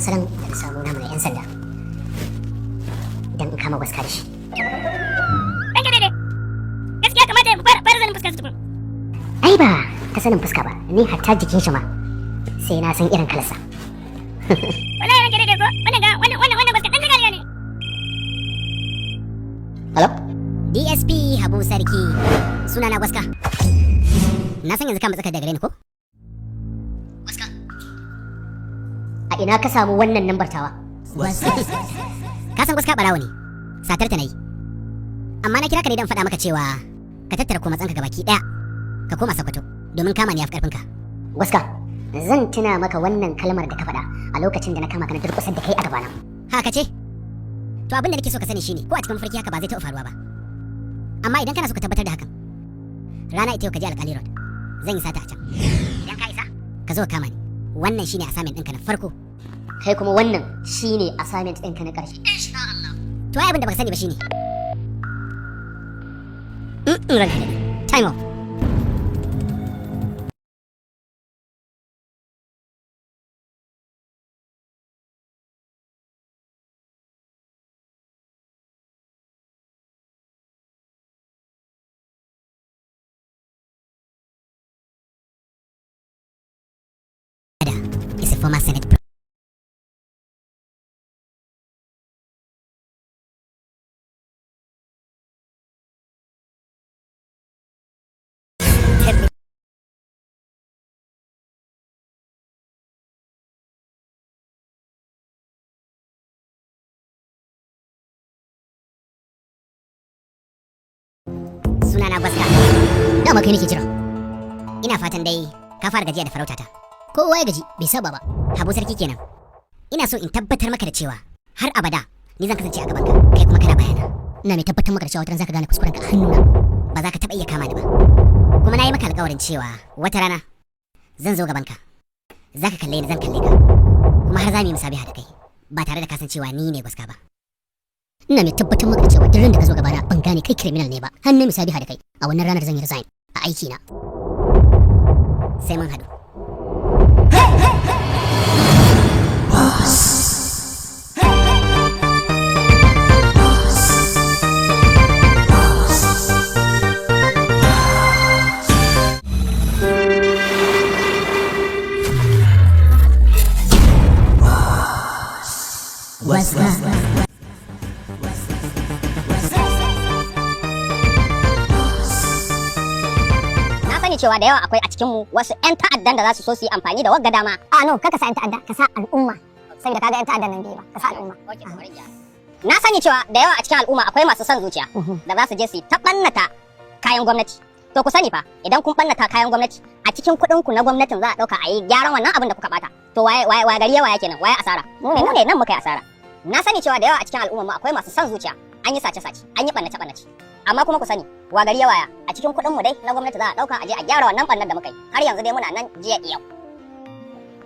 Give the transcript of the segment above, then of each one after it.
sabon salon da na samu namu na 'yan sanda don in kama Gwaska da shi. Ranka daidai, gaskiya kamata mu fara zanen fuskar su tukun. Ai ba ta sanin fuska ba, ni hatta jikin shi ma sai na san irin kalarsa. Wallahi ranka daidai ko wannan Gwaska ɗan gariya ne. Hello? DSP Habu Sarki, sunana Gwaska. Na san yanzu ka matsaka da gare ni ko? Gwaska. A ina ka samu wannan lambar tawa? Ka san Gwaska barawo ne, satar ta nayi. Amma na kira ka ne don faɗa maka cewa ka tattara ko matsanka gabaki ɗaya ka koma Sokoto domin kama ni yafi ƙarfinka. Gwaska, zan tuna maka wannan kalmar da ka faɗa a lokacin da na kama ka na durƙusar da kai a gabana. Haka ce? To abin da nake so ka sani shine ko a cikin mafarki haka ba zai taɓa faruwa ba. Amma idan kana so ka tabbatar da hakan, rana ita yau ka je alƙali road, zan yi sata a can. Idan ka isa, ka zo ka kama ni. Wannan shine assignment ɗinka na farko. Kai kuma wannan shine assignment ɗinka na ƙarshe. Insha Allah. To ai abin da baka sani ba shine. Ranka ne. Time off. Is a former Senate sunana Gwaska. Dama kai nake jira. Ina fatan dai ka fara gajiya da farautata. Kowa ya gaji bai saba ba. Habu Sarki kenan. Ina so in tabbatar maka da cewa har abada ni zan kasance a gaban ka, kai kuma kana bayana. Ina mai tabbatar maka da cewa wata rana zaka gane kuskuren ka a hannuna. Ba za ka taba iya kama ni ba. Kuma na yi maka alƙawarin cewa wata rana zan zo gaban ka. Zaka kalle ni zan kalle ka. Kuma har za mu yi musabiha da kai ba tare da kasancewa ni ne Gwaska ba. Ina mai tabbatar maka da cewa duk ran da ka zo gabana ban gane kai criminal ne ba. Har na musabiha da kai a wannan ranar zan yi resign a aiki na. Sai mun haɗu. cewa da yawa akwai a cikinmu wasu 'yan ta'addan da za su so su yi amfani da wagga dama. No, kaka sa 'yan ta'adda, ka sa al'umma. Saboda kaga 'yan ta'addan nan bai ba, ka sa al'umma. Na sani cewa da yawa a cikin al'umma akwai masu son zuciya da za su je su ta ɓannata kayan gwamnati. To ku sani fa, idan kun ɓannata kayan gwamnati, a cikin kuɗin ku na gwamnatin za a ɗauka a yi gyaran wannan abin da kuka ɓata. To waye gari yawa kenan, waye asara? Mu ne nan muka yi asara. Na sani cewa da yawa a cikin al'umma mu akwai masu son zuciya, an yi sace-sace, an yi ɓannace-ɓannace. Amma kuma ku sani, wa gari ya waya a cikin kuɗin mu dai na gwamnati za a ɗauka a je a gyara wannan ɓannar da muka yi. Har yanzu dai muna nan jiya yau.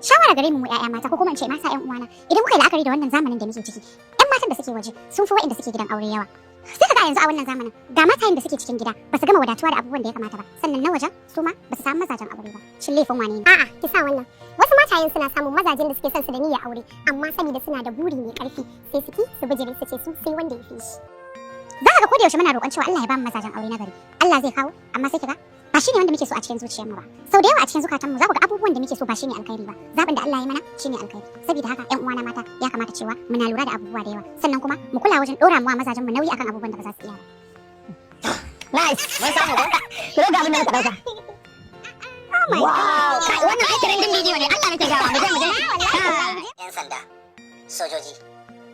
Shawara gare mu ƴaƴa mata ko kuma in ce mata ƴan uwana, idan muka yi la'akari da wannan zamanin da muke ciki, ƴan matan da suke waje sun fi waɗanda suke gidan aure yawa. Sai ka ga yanzu a wannan zamanin ga matayen da suke cikin gida ba su gama wadatuwa da abubuwan da ya kamata ba, sannan na wajen su ma ba su samu mazajen aure ba. Shin laifin wane ne? A'a, ki sa wannan. Wasu matayen suna samun mazajen da suke son su da niyyar aure, amma saboda suna da buri mai ƙarfi, sai su bijire su ce su sai wanda ya fi shi. Za ka ga ko da yaushe muna roƙon cewa Allah ya ba mu mazajen aure na gari. Allah zai kawo, amma sai kiga ba shine wanda muke so a cikin zuciyar mu ba. Sau da yawa a cikin zukatan mu za ku ga abubuwan da muke so ba shine alkhairi ba. Zabin da Allah ya mana shine alkhairi. Saboda haka ƴan uwana mata ya kamata cewa muna lura da abubuwa da yawa. Sannan kuma mu kula wajen ɗora mu mazajen mu nauyi akan abubuwan da ba za su iya ba. Nice, mun samu ba. Kiro ga abin da muka dauka. Wow, wannan aikin random bidiyo ne. Allah nake gawa. Mu je. Yan sanda, sojoji,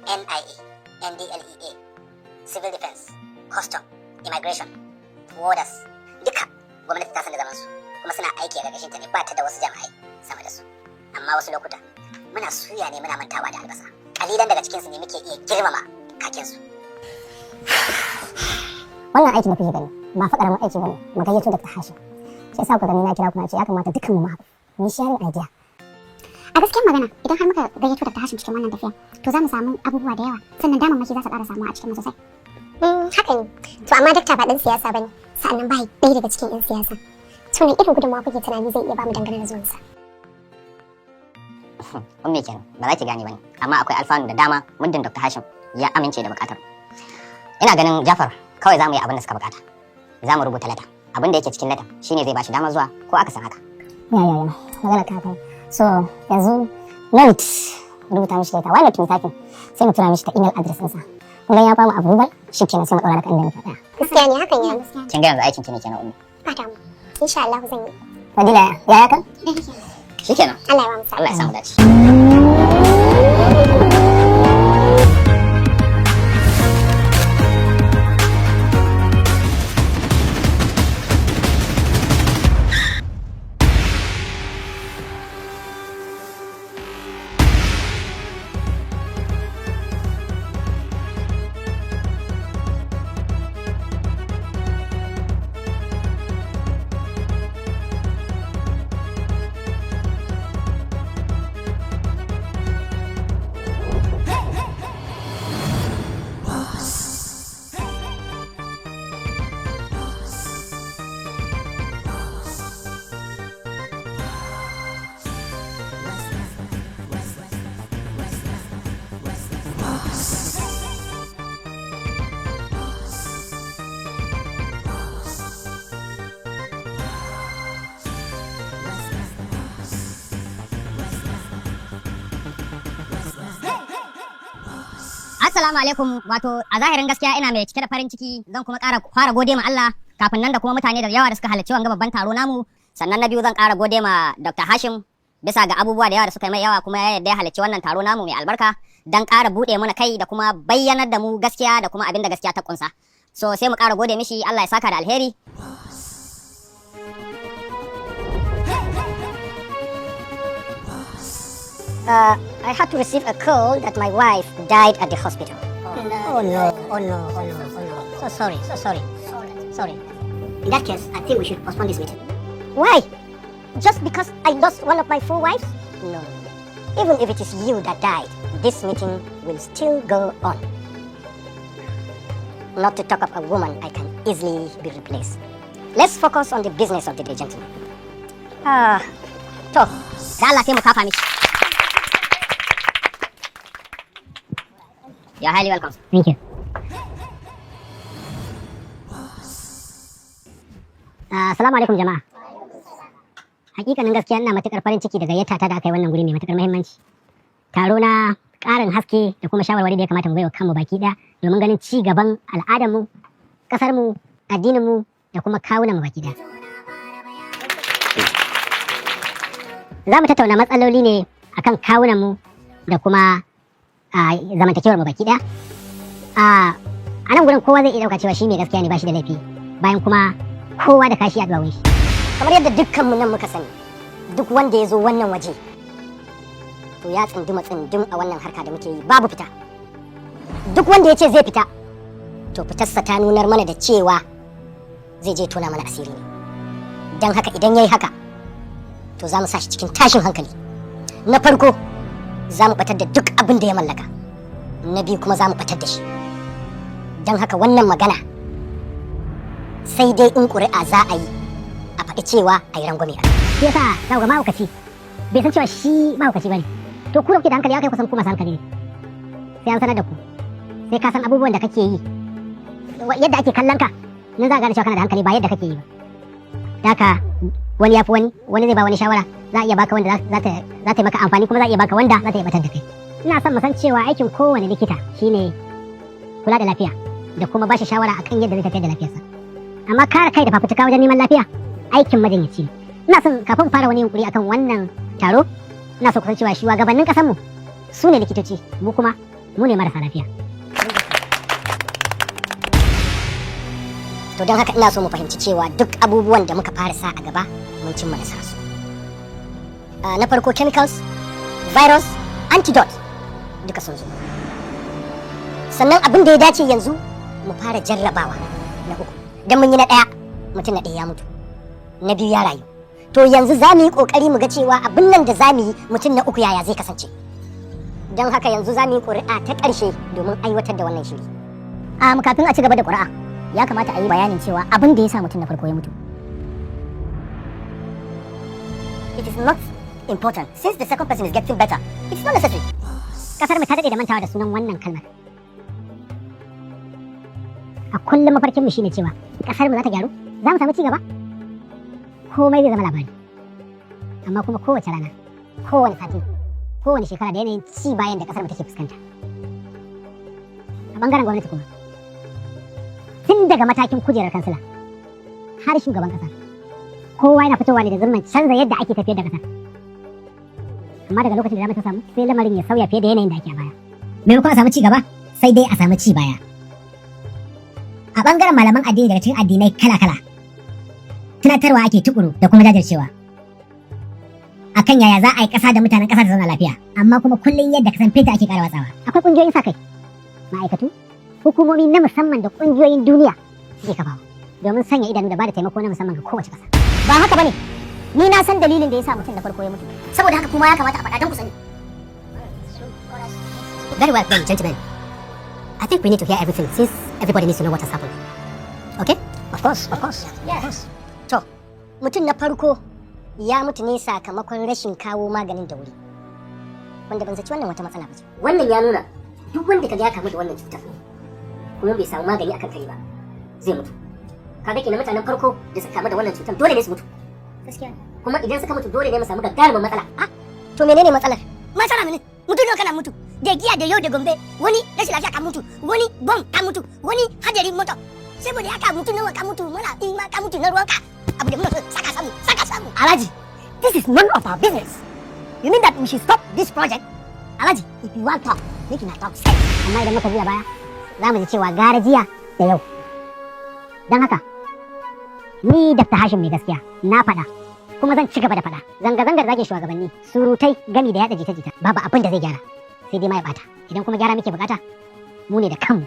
NIA, NDLEA, Civil Defense, Custom, Immigration, Warders, duka gwamnati ta san da zaman su kuma suna aiki a ƙarƙashin ta ne ba ta da wasu jami'ai sama da su. Amma wasu lokuta muna suya ne muna mantawa da albasa. Kalilan daga cikin su ne muke iya girmama kakin su. Wannan aiki na kuke gani ba fa karamin aiki bane. Mu gayyato Dr. Hashim. Sai sa ku gani na kira ku na ce ya kamata dukkan mu haɗu. Ni sharing idea. A gaskiyar magana idan har muka gayyato Dr. Hashim cikin wannan tafiya, to za mu samu abubuwa da yawa, sannan damammaki za su ƙara samuwa a cikin mu sosai. Haka ne. To amma dakta ba ɗan siyasa bane. Sa'annan ba ɗaya daga cikin 'yan siyasa. To ne irin gudunmawa kuke tunani zai iya ba mu dangane da zuwansa? Ummi kenan, ba za ki gane bane, amma akwai alfanu da dama muddin Dr. Hashim ya amince da bukatar. Ina ganin Jafar kawai za mu yi abin da suka bukata. Za mu rubuta lata. Abin da yake cikin lata shine zai bashi damar zuwa ko aka san haka. Ya. Magana ta kai. So, yanzu note rubuta mishi lata. Why not mu typing? Sai mu tura mishi ta email address ɗinsa. Idan ya bamu approval, shikenan sai mu ɗora daga inda muke tsaya. Gaskiya ne hakan ya gaskiya. Kin ga yanzu aikin ki ne kenan Ummi. Fata mu. Insha Allah zan yi. Fadila ya kan? Shikenan. Allah ya ba mu sa'a. Allah ya samu dace. Assalamu alaikum, wato a zahirin gaskiya ina mai cike da farin ciki, zan kuma fara gode ma Allah kafin nan da kuma mutane da yawa da suka halarci wanga babban taro namu. Sannan na biyu zan ƙara gode ma Dr. Hashim bisa ga abubuwa da yawa da suka yi mai yawa kuma ya yarda ya halarci wannan taro namu mai albarka dan ƙara buɗe mana kai da kuma bayyanar da mu gaskiya da kuma abin da gaskiya ta kunsa. So sai mu ƙara gode mishi, Allah ya saka da alheri. I had to receive a call that my wife died at the hospital. Oh no. So sorry. In that case, I think we should postpone this meeting. Why? Just because I lost one of my 4 wives? No. Even if it is you that died, this meeting will still go on. Not to talk of a woman I can easily be replaced. Let's focus on the business of the day, gentlemen. To, da Allah sai mu kafa mishi. You're highly welcome. Thank you. Assalamu alaikum jama'a. Hakikanin gaskiya ina matukar farin ciki da gayyata ta da aka yi wannan guri mai matukar muhimmanci. Taro na ƙarin haske da kuma shawarwari da ya kamata mu baiwa kanmu baki ɗaya domin ganin ci gaban al'adarmu, ƙasarmu, addininmu da kuma kawunanmu baki ɗaya. Za mu tattauna matsaloli ne akan kawunanmu da kuma zamantakewar mu baki ɗaya. A nan gurin kowa zai iya ɗauka cewa shi mai gaskiya ne ba shi da laifi bayan kuma kowa da kashi a duwawun shi. Kamar yadda dukkanmu nan muka sani, duk wanda ya zo wannan waje, to ya tsundum a wannan harka da muke yi babu fita. Duk wanda ya ce zai fita, to fitarsa ta nunar mana da cewa zai je tona mana asiri ne. Don haka idan ya yi haka, to za mu sa shi cikin tashin hankali. Na farko, za mu batar da duk abin da ya mallaka. Na biyu kuma za mu batar da shi. Don haka wannan magana sai dai in ƙuri'a za a yi a faɗi cewa a yi rangwame a Shi yasa za ku ga mahaukaci bai san cewa shi mahaukaci ba ne. To ku da kuke da hankali ya kai kusan ku masu hankali ne. Sai an sanar da ku. Sai ka san abubuwan da kake yi. Yadda ake kallon ka, nan za ka gane cewa kana da hankali ba yadda kake yi ba. Daka wani ya fi wani zai ba wani shawara, za a iya baka wanda za ta yi maka amfani kuma za a iya baka wanda za ta iya batar da kai. Ina son mu san cewa aikin kowane likita shine kula da lafiya da kuma ba shi shawara akan yadda zai tafiyar da lafiyarsa. Amma kare kai da fafutuka wajen neman lafiya aikin majinyaci ne. Ina son kafin fara wani yunkuri akan wannan taro, ina so ku san cewa shugabannin ƙasarmu su ne likitoci, mu kuma mu ne marasa lafiya. To don haka ina so mu fahimci cewa duk abubuwan da muka fara sa a gaba mun cimma nasara su. Na farko chemicals, virus, antidote duka sun zo. Sannan abin da ya dace yanzu mu fara jarrabawa na uku. Dan mun yi na ɗaya, mutum na ɗaya ya mutu. Na biyu ya rayu. To yanzu za mu yi ƙoƙari mu ga cewa abin nan da za mu yi mutum na uku yaya zai kasance. Don haka yanzu za mu yi ƙuri'a ta ƙarshe domin aiwatar da wannan shiri. Kafin a ci gaba da ƙuri'a, ya kamata a yi bayanin cewa abin da ya sa mutum na farko ya mutu. It is not important. Since the second person is getting better, it's not necessary. Kasar mu ta dade da mantawa da sunan wannan kalmar. A kullum mafarkin mu shine cewa kasar mu za ta gyaru, za mu samu ci gaba. Komai zai zama labari. Amma kuma kowace rana, kowane sati, kowane shekara da yanayin ci bayan da kasar mu take fuskanta. A bangaren gwamnati kuma, tun daga matakin kujerar kansila har shugaban kasa, kowa yana fitowa ne da zumman canza yadda ake tafiyar da kasar. Amma daga lokacin da dama ta samu sai lamarin ya sauya fiye da yanayin da ake a baya. Maimakon a samu ci gaba, sai dai a samu ci baya. A ɓangaren malaman addini daga cikin addinai kala-kala, tunatarwa ake tukuru da kuma jajircewa. Akan yaya za a yi ƙasa da mutanen ƙasa da zauna lafiya, amma kuma kullum yadda kasan feta ake ƙara watsawa. Akwai ƙungiyoyin sa kai, ma'aikatu, hukumomi na musamman da ƙungiyoyin duniya suke kafawa domin sanya idanu da ba da taimako na musamman ga kowace ƙasa. Ba haka bane. Ni na san dalilin da yasa mutum da farko ya mutu. Saboda haka kuma ya kamata a faɗa don ku sani. Very well then, gentlemen. I think we need to hear everything since everybody needs to know what has happened. Okay? Of course. Yes. To, mutum na farko ya mutu ne sakamakon rashin kawo maganin da wuri. Wanda ban zaci wannan wata matsala ba ce. Wannan ya nuna duk wanda kaga ya kamu da wannan cutar kuma bai samu magani akan kare ba zai mutu. Kaga kenan mutanen farko da suka kamu da wannan cutar dole ne su mutu. Gaskiya. Kuma idan suka mutu dole ne mu samu gagarumin matsala. To menene matsalar? Matsala ne. Mutum ne kana mutu. Da giya da yau da gombe. Wani rashin lafiya ka mutu. Wani bom ka mutu. Wani hadarin mota. Saboda haka mutu nawa ka mutu mana in ma ka mutu na ruwanka. Abu da muna so saka samu. Alhaji, this is none of our business. You mean that we should stop this project? Alhaji, if you want talk, make you talk sense. Amma idan muka juya baya, za mu ji cewa gara jiya da yau. Don haka, ni Dr. Hashim mai gaskiya na faɗa kuma zan ci gaba da faɗa. Zanga-zangar zage shugabanni, surutai gami da yaɗa jita-jita babu abin da zai gyara sai dai ma ya ɓata. Idan kuma gyara muke bukata, mu ne da kanmu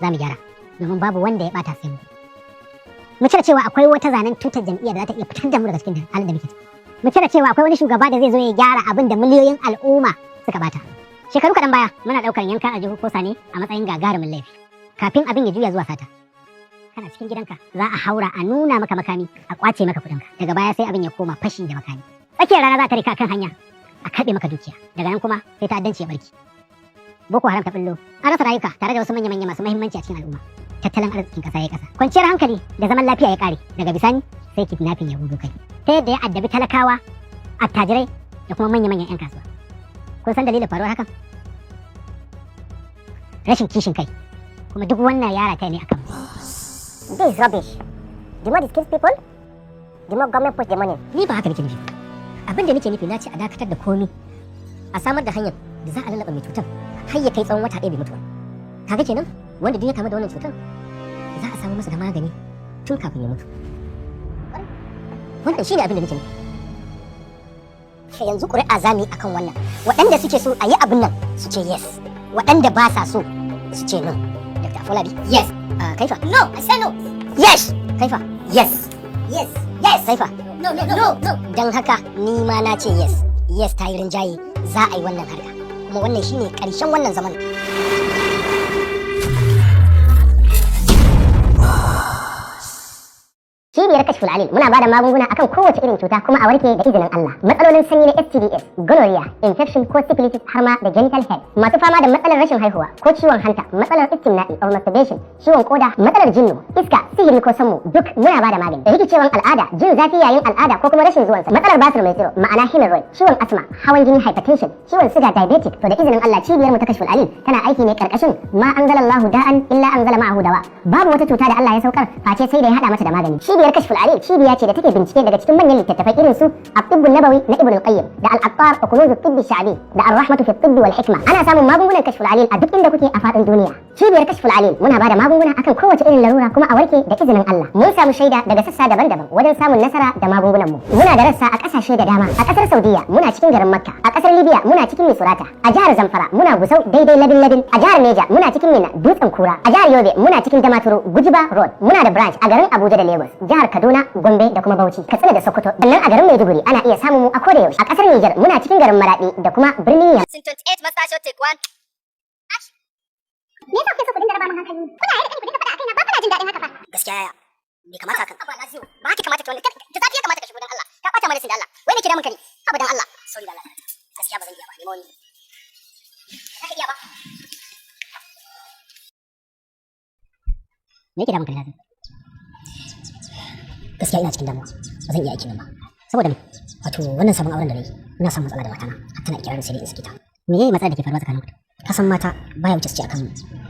za mu gyara domin babu wanda ya ɓata sai mu. Mu cire cewa akwai wata zanen tutar jam'iyyar da za ta iya fitar da mu daga cikin halin da muke ciki. Mu cire cewa akwai wani shugaba da zai zo ya gyara abin da miliyoyin al'umma suka bata. Shekaru kaɗan baya muna ɗaukar yankan aljihu ko sane a matsayin gagarumin laifi. Kafin abin ya juya zuwa sata. Kana cikin gidanka za a haura a nuna maka makami a kwace maka kuɗinka. Daga baya sai abin ya koma fashi da makami. Tsakiyar rana za ta rika kan hanya a karɓe maka dukiya. Daga nan kuma sai ta'addanci ya barki. Boko Haram ta billo. An rasa rayuka tare da wasu manya-manya masu muhimmanci a cikin al'umma. Tattalin arzikin ƙasa ya ƙasa. Kwanciyar hankali da zaman lafiya ya ƙare. Daga bisani sai kidnapping ya gudu kai. Ta yadda ya addabi talakawa, attajirai da kuma manya-manyan 'yan kasuwa. Kun san dalilin faruwar hakan? Rashin kishin kai. Kuma duk wannan yara kai ne akan mu. This is rubbish. The more it kills people, the more government puts the money. Ni ba haka nake nufi. Abin da nake nufi na ce a dakatar da komi. A samar da hanyar da za a lallaba mai cutar har ya kai tsawon wata ɗaya bai mutu ba. Kaga kenan wanda duk ya kamu da wannan cutar za a samu masa da magani tun kafin ya mutu. Wannan shine abin da nake nufi. Yanzu ƙuri'a za mu yi akan wannan. Waɗanda suke so a yi abin nan su ce yes. Waɗanda ba sa so su ce no. Dr. Afolabi, yes. Kaifa? No, I say no. Yes. Kaifa? Yes. Yes. Yes. Kaifa? No. Don haka ni ma na ce yes. Yes ta yi rinjaye za a yi wannan harka. Kuma wannan shine ƙarshen wannan zaman. Cibiyar Kashful Alil muna bada magunguna akan kowace irin cuta kuma a warke da izinin Allah. Matsalolin sanyi na STDs, gonorrhea, infection ko syphilis har ma da genital head. Masu fama da matsalar rashin haihuwa ko ciwon hanta, matsalar istimna'i or masturbation, ciwon koda, matsalar jinnu, iska, sihiri ko sammu duk muna bada magani. Da rikicewan al'ada, jin zafi yayin al'ada ko kuma rashin zuwansa, matsalar basir mai tsiro, ma'ana hemorrhoid, ciwon asma, hawan jini hypertension, ciwon suga diabetic. To da izinin Allah cibiyar mu ta Kashful Alil tana aiki ne karkashin ma anzalallahu da'an illa anzala ma'ahu dawa. Babu wata cuta da Allah ya saukar face sai da ya hada mata da magani. Cibiyar Kashful Alil cibiya ce da take bincike daga cikin manyan littattafai irin su At-Tibbun Nabawi na Ibn al-Qayyim da Al-Attar wa Kunuz at-Tibb ash-Sha'bi da Ar-Rahmatu fi at-Tibb wal Hikma. Ana samun magungunan Kashful Alil a duk inda kuke a fadin duniya. Cibiyar Kashful Alil muna bada magunguna akan kowace irin larura kuma a warke da izinin Allah. Mun samu shaida daga sassa daban-daban wajen samun nasara da magungunan mu. Muna da rassa a kasashe da dama. A kasar Saudiya muna cikin garin Makka, a kasar Libya muna cikin Misurata, a jihar Zamfara muna Gusau daidai Ladin, a jihar Neja muna cikin Minna Dutsen Kura, a jihar Yobe muna cikin Damaturu Gujiba Road, muna da branch a garin Abuja da Lagos, jihar Kaduna, Gombe da kuma Bauchi, Katsina da Sokoto. Sannan a garin Maiduguri ana iya samun mu a koda yaushe. A kasar Niger muna cikin garin Maradi da kuma birnin Yamma. 28 Master Shot Take 1. Me yasa kuke so ku dinga raba min hankali? Kuna yi da ku dinga faɗa a kaina ba kuna jin daɗin haka fa. Gaskiya yaya bai kamata hakan. Abba Nasiru ba ki kamata ki wannan ta zafi ya kamata ka shigo dan Allah. Ka bata mana sai da Allah. Wai ne kira mun kare? abadan Allah sorry da Allah gaskiya ba zan iya ba nemo ni ka iya ba me yake damun ka ne? Gaskiya ina cikin damuwa ba zan iya aikin nan ba saboda me wato wannan sabon auren da nayi ina samun matsala da matana har tana ikirarin sai dai in sakita me yayi matsalar da ke faruwa tsakanin ku ka san mata baya wuce su ce akan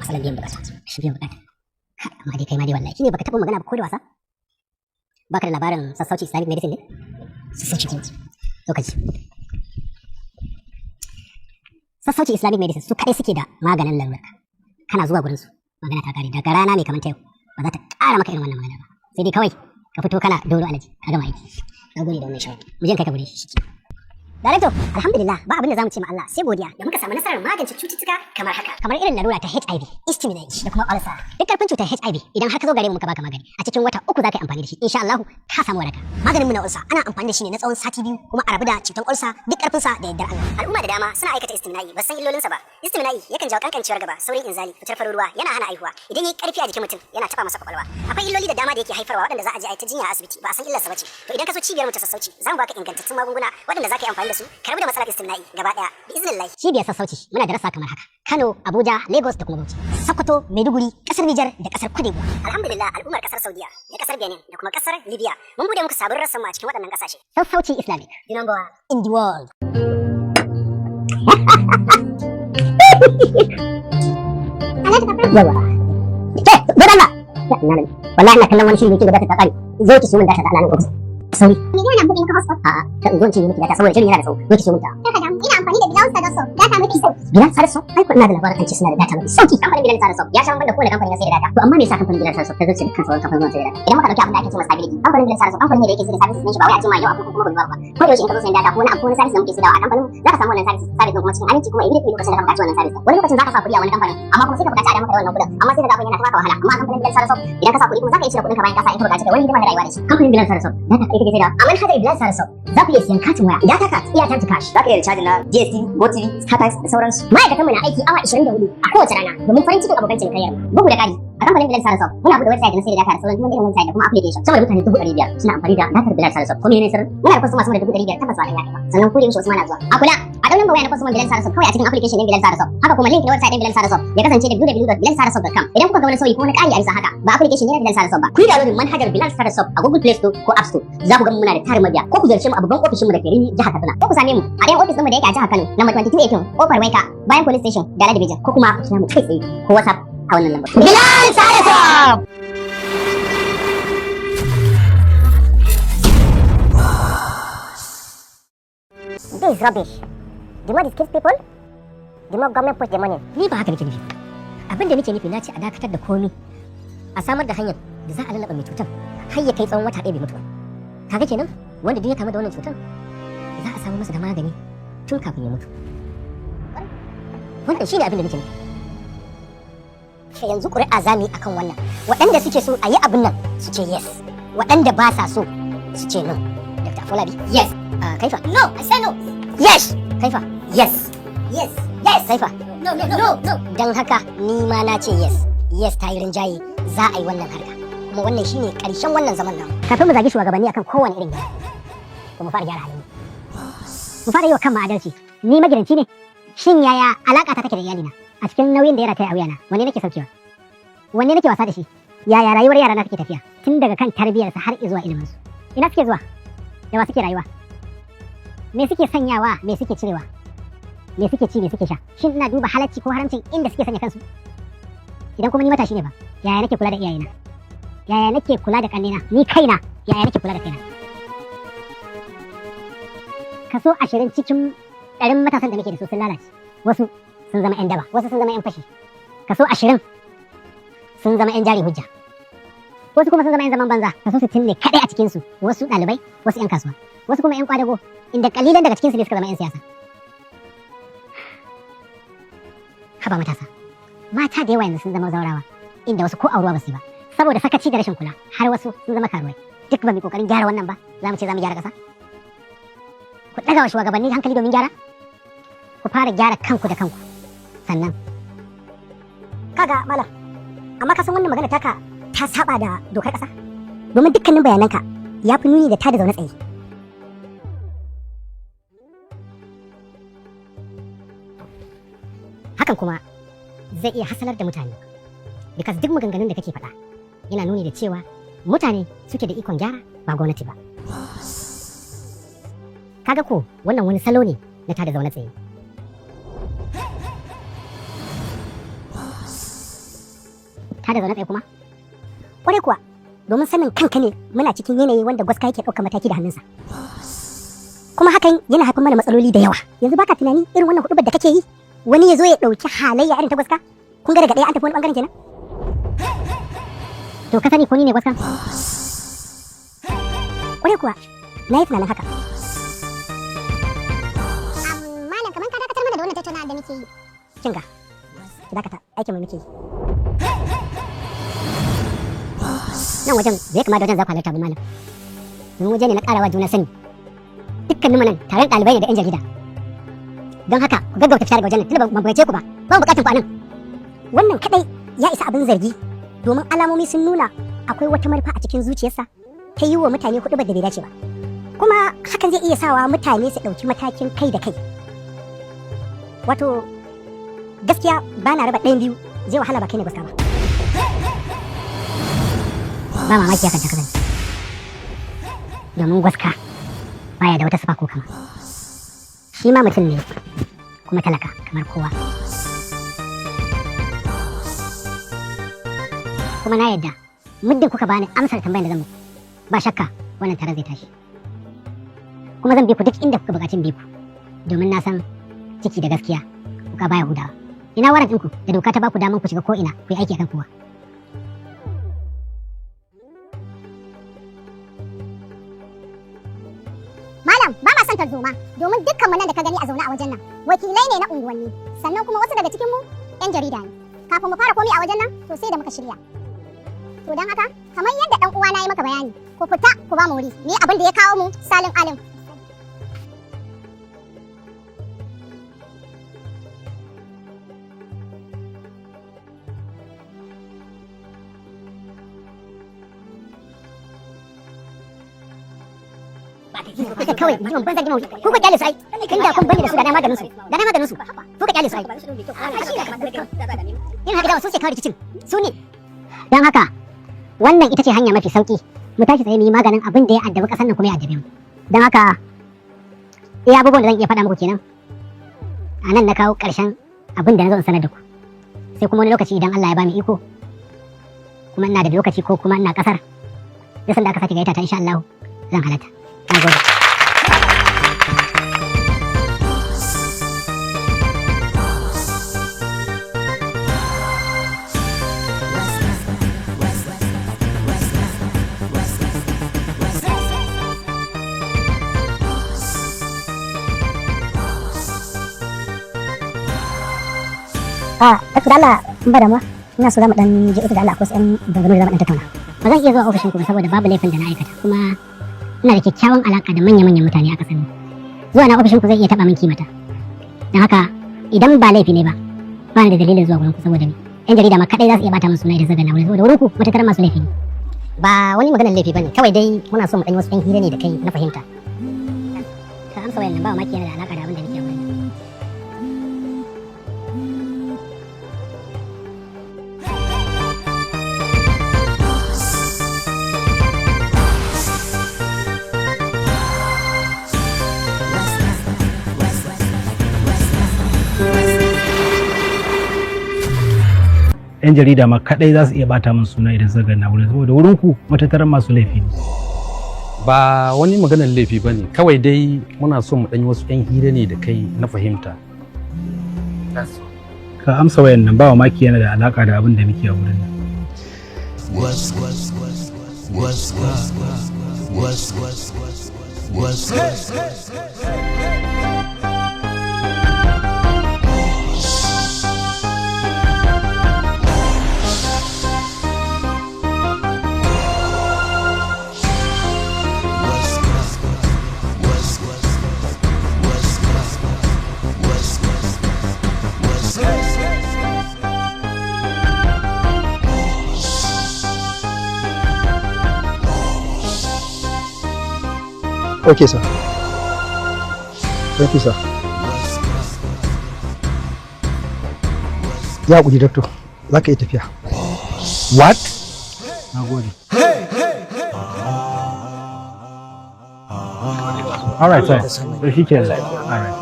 matsalar biyan bukata shi biyan bukata amma dai kai ma dai wallahi shine baka taɓa magana ba ko da wasa baka da labarin sassauci Islamic medicine ne sassauci kuma lokaci sassauci Islamic medicine su kadai suke da maganin lalurarka kana zuwa gurin su magana ta kare daga rana mai kamar ta yau ba za ta ƙara maka irin wannan magana ba sai dai kawai ka fito kana doro alaji ka gama aiki na gode da wannan shawara mu je kai ka gode shi Director, alhamdulillah ba abin da zamu ce ma Allah sai godiya da muka samu nasarar magance cututtuka kamar haka kamar irin larura ta HIV, istiminai da kuma ulcer. Duk karfin cutar HIV idan har ka zo gare mu muka baka magani a cikin wata 3 zaka yi amfani da shi insha Allah ka samu waraka. Maganin mu na ulcer ana amfani da shi ne na tsawon sati 2 kuma a rabu da cutar ulcer duk karfin sa da yardar Allah. Al'umma da dama suna aikata istiminai ba san illolin sa ba. Istiminai yakan jawo kankancewar gaba, saurin inzali, fitar farin ruwa, yana hana aihuwa. Idan yayi karfi a jikin mutum yana taba masa kwakwalwa. Akwai illoli da dama da yake haifarwa waɗanda za a je a yi ta jinya a asibiti ba a san illar sa bace. To idan ka so cibiyar mu ta sassauci zamu baka ingantattun magunguna waɗanda zaka yi amfani da su ka rabu da matsalar istimna'i gaba daya bi iznillah. Cibiyar sassauci muna da rassa kamar haka Kano, Abuja, Lagos da kuma Bauchi, Sokoto, Maiduguri, kasar Niger da kasar Cote d'Ivoire. Alhamdulillah al'ummar kasar Saudiya da kasar Benin da kuma kasar Libya mun bude muku sabon rassan mu a cikin waɗannan kasashe. Sassauci Islamic, the number one in the world. Yawa. Godalla. Wallahi ina kallon wani shiri da ke gaba ta kare. Zo ki shi mun da ta Allah ne. Sauri. Ni ina buɗe maka hotspot. A'a, ta zo ci miki data saboda shirin yana da sauki. Zo ki shi mun ta. Kaka da ina amfani da Bilal Sadaso. Data mafi sauki. Bilal Sadaso? Ai ko ina da labarin an ce suna da data mafi sauki. Kamfanin Bilal Sadaso ya sha banda kowane kamfani na sai da data. To amma me yasa kamfanin Bilal Sadaso ta zo ce dukkan sauran kamfanin sai da data? Idan muka dauki abin da ake cewa stability, kamfanin Bilal Sadaso kamfanin ne da yake sai da services din shi ba wai a ce ma yau abu kuma gobe ba. Ko da yaushe in ka zo sayan data ko wani abu ko wani service da muke sayarwa a kamfanin za ka samu wannan service din kuma cikin aminci kuma immediately lokacin da ka buƙaci wannan service. Wani lokacin za ka sa kuɗi a wani kamfanin amma kuma sai ka buƙaci a da maka da wannan kuɗin amma sai ka ga abin yana ta baka wahala amma kamfanin Bilal Sadaso idan ka sa kuɗi kuma za ka iya cire kuɗin ka bayan ka sa in ka buƙaci da wani hidima da rayuwa da shi. Kamfanin Bilal Sadaso data kai take sai da amma hajar Bilal Sadaso za ku iya siyan katin waya idan ka iya ta cash za ka iya recharge na DSTV, GoTV, StarTimes da sauransu. Ma'aikatan mu na aiki awa 24 a kowace rana domin farin cikin abokan cinikayyar. Bugu da ƙari a kamfanin Bilal Sadaso muna buɗe website na sai da data da sauran duk wani irin website da kuma application saboda mutane 500,000 suna amfani da datar Bilal Sadaso. Ko menene sirrin? Muna da customer sama da 500,000 tabbas ba da yake ba. Sannan ko da yaushe Usman na zuwa. A kula a daunan waya na customer Bilal Sadaso kawai a cikin application din Bilal Sadaso. Haka kuma link na website din Bilal Sadaso ya kasance da www.bilalsadaso.com. Idan kuka ga wani sauyi ko wani ƙari a bisa haka ba application ne na Bilal Sadaso ba. Ku yi downloading manhajar Bilal Sadaso a Google Play Store ko App Store. Za ku ga muna da tarin mabiya ko ku ziyarce mu a babban ofishin mu da ke Rini jihar Kaduna. Ko ku same mu a ɗayan ofis ɗinmu da yake a jihar Kano number 2218 Kofar Waika bayan police station da Division ko kuma ku kira mu kai tsaye ko WhatsApp a wannan lambar. Bilal Sadaso. This is rubbish. The more it kills people, the more government puts the money. Ni ba haka nake nufi. Abin da nake nufi na ce a dakatar da komi a samar da hanyar da za a lallaba mai cutar har ya kai tsawon wata 1 bai mutu ba. Kaga kenan wanda duk ya kamu da wannan cutar za a samu masa da magani tun kafin ya mutu. Wannan shine abin da nake nufi. Sai yanzu ƙuri'a za mu yi akan wannan. Waɗanda suke so a yi abin nan su ce yes. Waɗanda ba sa so su ce no. Dr. Afolabi, yes. Kaifa? No, I say no. Yes. Kaifa? Yes. Yes. Yes. Kaifa? No, no, no, no. Don haka ni ma na ce yes. Yes ta yi rinjaye za a yi wannan harka. Kuma wannan shine ƙarshen wannan zaman nan. Kafin mu zagi shugabanni akan kowane irin gyara. To mu fara gyara halin. Mu fara yi wa kanmu adalci. Ni magidanci ne. Shin yaya alaƙa ta take da iyalina? A cikin nauyin da ya rataya a wuyana, wanne nake saukewa? Wanne nake wasa da shi? Yaya rayuwar yarana take tafiya? Tun daga kan tarbiyarsa har zuwa iliminsu. Ina suke zuwa? Da wa suke rayuwa? Me suke sanyawa, me suke cirewa? Me suke ci, me suke sha? Shin ina duba halacci ko haramcin inda suke sanya kansu? Idan kuma ni matashi ne ba, yaya nake kula da iyayena? Yaya nake kula da kannena? Ni kaina, yaya nake kula da kaina? Kaso 20 cikin 100 matasan da nake da su sun lalace. Wasu sun zama 'yan daba, wasu sun zama 'yan fashi. Kaso 20 sun zama 'yan jari hujja. Wasu kuma sun zama 'yan zaman banza. Kaso 60 ne kadai a cikinsu. Wasu ɗalibai, wasu 'yan kasuwa. Wasu kuma 'yan kwadago, inda kalilan daga cikinsu ne suka zama 'yan siyasa. Haba matasa, mata da yawa yanzu sun zama zaurawa, inda wasu ko auruwa ba su yi ba. Saboda sakaci da rashin kula, har wasu sun zama karuwai. Duk ba mu kokarin gyara wannan ba, za mu ce za mu gyara ƙasa? Ku ɗaga wa shugabanni hankali domin gyara? Ku fara gyara kanku da kanku. Sannan kaga malam, amma ka san wannan magana taka ta saba da dokar ƙasa? Domin dukkanin bayananka ya fi nuni da ta da zaune tsaye. hakan kuma zai iya hasalar da mutane because duk maganganun da kake faɗa yana nuni da cewa mutane suke da ikon gyara ba gwamnati ba. Kaga ko wannan wani salo ne na tada zaune tsaye. Tada zaune tsaye kuma? Ƙwarai kuwa, domin sanin kanka ne muna cikin yanayi wanda gwaska yake ɗaukar mataki da hannunsa. Kuma hakan yana haifar mana matsaloli da yawa. Yanzu baka tunani irin wannan huɗubar da kake yi wani ya zo ya ɗauki halayya irin ta gwaska? Kun ga daga ɗaya an tafi wani ɓangaren kenan? To ka sani ko ni ne gwaska? Ƙwarai kuwa, na yi tunanin haka. Malam kamar ka dakatar mana da wannan tattaunawa da muke yi. Kinga, ki dakata, aikin mu muke yi. Nan wajen bai kama da wajen za ku halarta ba malam. Domin waje ne na ƙarawa juna sani. Dukkanin nan taron ɗalibai ne da 'yan jarida. Don haka ku gaggauta fita daga wajen nan tunda ban gayyace ku ba. Ba buƙatar ku a nan. Wannan kadai ya isa abin zargi domin alamomi sun nuna akwai wata manufa a cikin zuciyarsa ta yi wa mutane huɗubar da bai dace ba. Kuma hakan zai iya sawa mutane su ɗauki matakin kai da kai. Wato gaskiya ba na raba ɗayan biyu zai wahala ba kai ne gaskiya ba. Ba mamaki hakan ta kasance. Domin gwaska baya da wata sifa ko kama. Shi ma mutum ne kuma talaka kamar kowa. Kuma na yadda muddin kuka bani amsar tambayar da zan muku ba shakka wannan taron zai tashi. Kuma zan bi ku duk inda kuka buƙaci bi ku domin na san ciki da gaskiya kuka baya hudawa. Ina waran ɗinku da doka ta baku daman ku shiga ko ina ku yi aiki akan kowa. Malam ba ma son tarzoma domin dukkan mu nan da ka gani a zaune a wajen nan wakilai ne na unguwanni sannan kuma wasu daga cikin mu 'yan jarida ne. Kafin mu fara komai a wajen nan to sai da muka shirya. To don haka kamar yadda dan uwa na yi maka bayani ku fita ku ba mu wuri ni abin da ya kawo mu salin alim. Haka kawai mutum ban zagi mawuyi ku kyale su ai inda kun bani da su da na maganin su ku ka kyale su ai yin haka dawa su sai kawai rikicin su ne. Don haka wannan ita ce hanya mafi sauki mu tashi tsaye mu yi maganin abin da ya addabi ƙasar nan kuma ya addabe mu. Don haka iya abubuwan da zan iya faɗa muku kenan a nan na kawo ƙarshen abin da na zo in sanar da ku sai kuma wani lokaci idan Allah ya bani iko kuma ina da lokaci ko kuma ina ƙasar da sanda aka sake gaita ta insha Allah zan halatta. Na gode. Dakta da Allah in ba damuwa ina so za mu dan je da Allah akwai ɗan dangane da za mu dan tattauna. Ba zan iya zuwa ofishin ku saboda babu laifin da na aikata kuma ina da kyakkyawan alaka da manya-manyan mutane a ƙasar nan. Zuwa na ofishin ku zai iya taɓa min kimata. Don haka idan ba laifi ne ba ba ni da dalilin zuwa gurin ku saboda ni. 'Yan jarida ma kaɗai za su iya bata min suna idan suka na wurin saboda wurin ku matattarar masu laifi ne. Ba wani maganar laifi bane kawai dai muna so mu ɗan yi wasu ɗan hira ne da kai na fahimta. Ka amsa wayan nan ba mamaki yana da alaka da abin da nake wurin. yan jarida ma kadai za su iya bata min suna idan suka ganna wurin saboda wurin ku matattaran masu laifi ne. Ba wani maganar laifi bane kawai dai muna so mu danyi wasu yan hira ne da kai na fahimta. Ka amsa wayan nan ba mamaki yana da alaka da abin da muke a wurin nan. Okay, sir. Thank you, sir. Ya kudi doctor, za ka yi tafiya. What? Na gode. All right, sir. So shi ke. All right.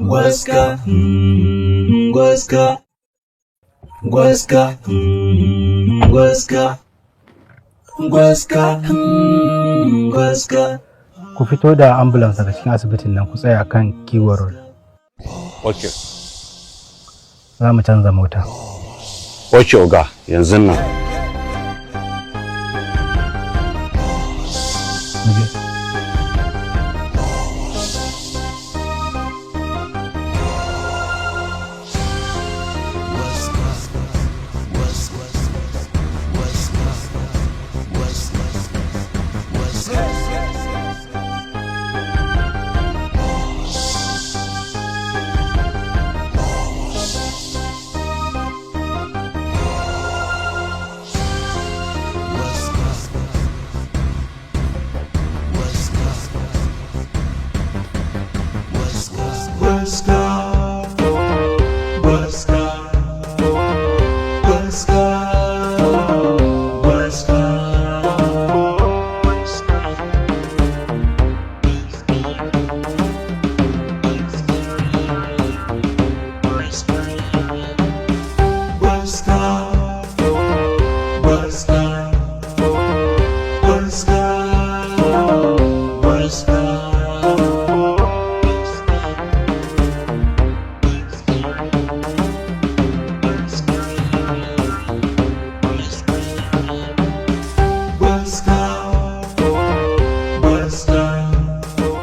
Gwaska, gwaska, gwaska, gwaska, gwaska, gwaska. Ku fito da ambulance daga cikin asibitin nan ku tsaya kan Kiwo Road. Okay. Za mu canza mota. Okay, Oga, yanzu nan.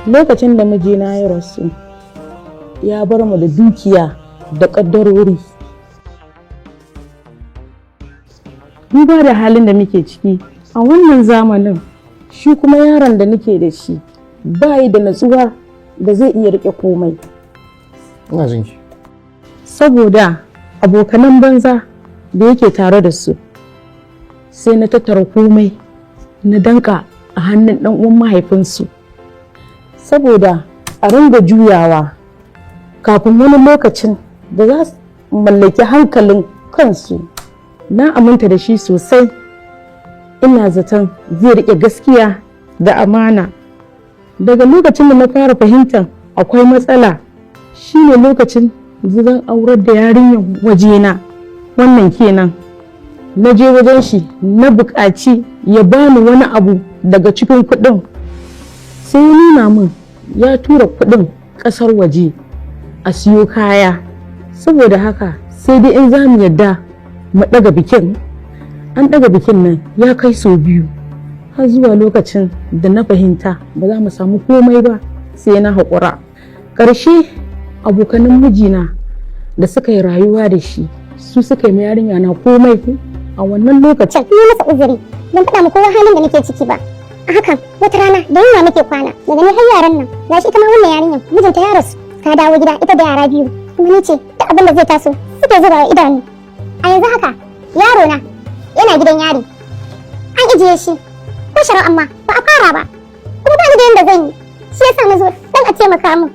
Lokacin da mijina ya rasu ya bar mu da dukiya da ƙaddarori. Duba da halin da muke ciki a wannan zamanin, shi kuma yaron da nake da shi bayi da natsuwa da zai iya rike komai. Ina jin ki. Saboda abokanan banza da yake tare da su, sai na tattara komai na danka a hannun ɗan uwan mahaifinsu. Saboda a ringa juyawa kafin wani lokacin da za su mallaki hankalin kansu. Na aminta da shi sosai, ina zaton zai riƙe gaskiya da amana. Daga lokacin da na fara fahimtar akwai matsala shine lokacin da zan aurar da yarinyar wajena. Wannan kenan na je wajen shi na buƙaci ya bani wani abu daga cikin kuɗin, sai ya nuna min ya tura kuɗin ƙasar waje a siyo kaya. Saboda haka sai dai in za mu yadda mu ɗaga bikin. An ɗaga bikin nan ya kai sau 2 har zuwa lokacin da na fahimta ba za mu samu komai ba, sai na haƙura. Ƙarshe abokanan mijina da suka yi rayuwa da shi su suka yi yarinya na komai a wannan lokacin. Ni masa uzuri, ban faɗa mu kowa halin da nake ciki ba. A hakan wata rana da yunwa nake kwana, daga ni har yaran nan, gashi ita ma wannan yarinyar mijinta ya rasu, ta dawo gida ita da yara 2, kuma ni ce duk abin da zai taso suke zuba wa idanu. A yanzu haka yaro na yana gidan yari, an ijiye shi ko shari'a amma ba a fara ba, kuma ba ni da yanda zan yi, shi yasa na zo dan a taimaka min.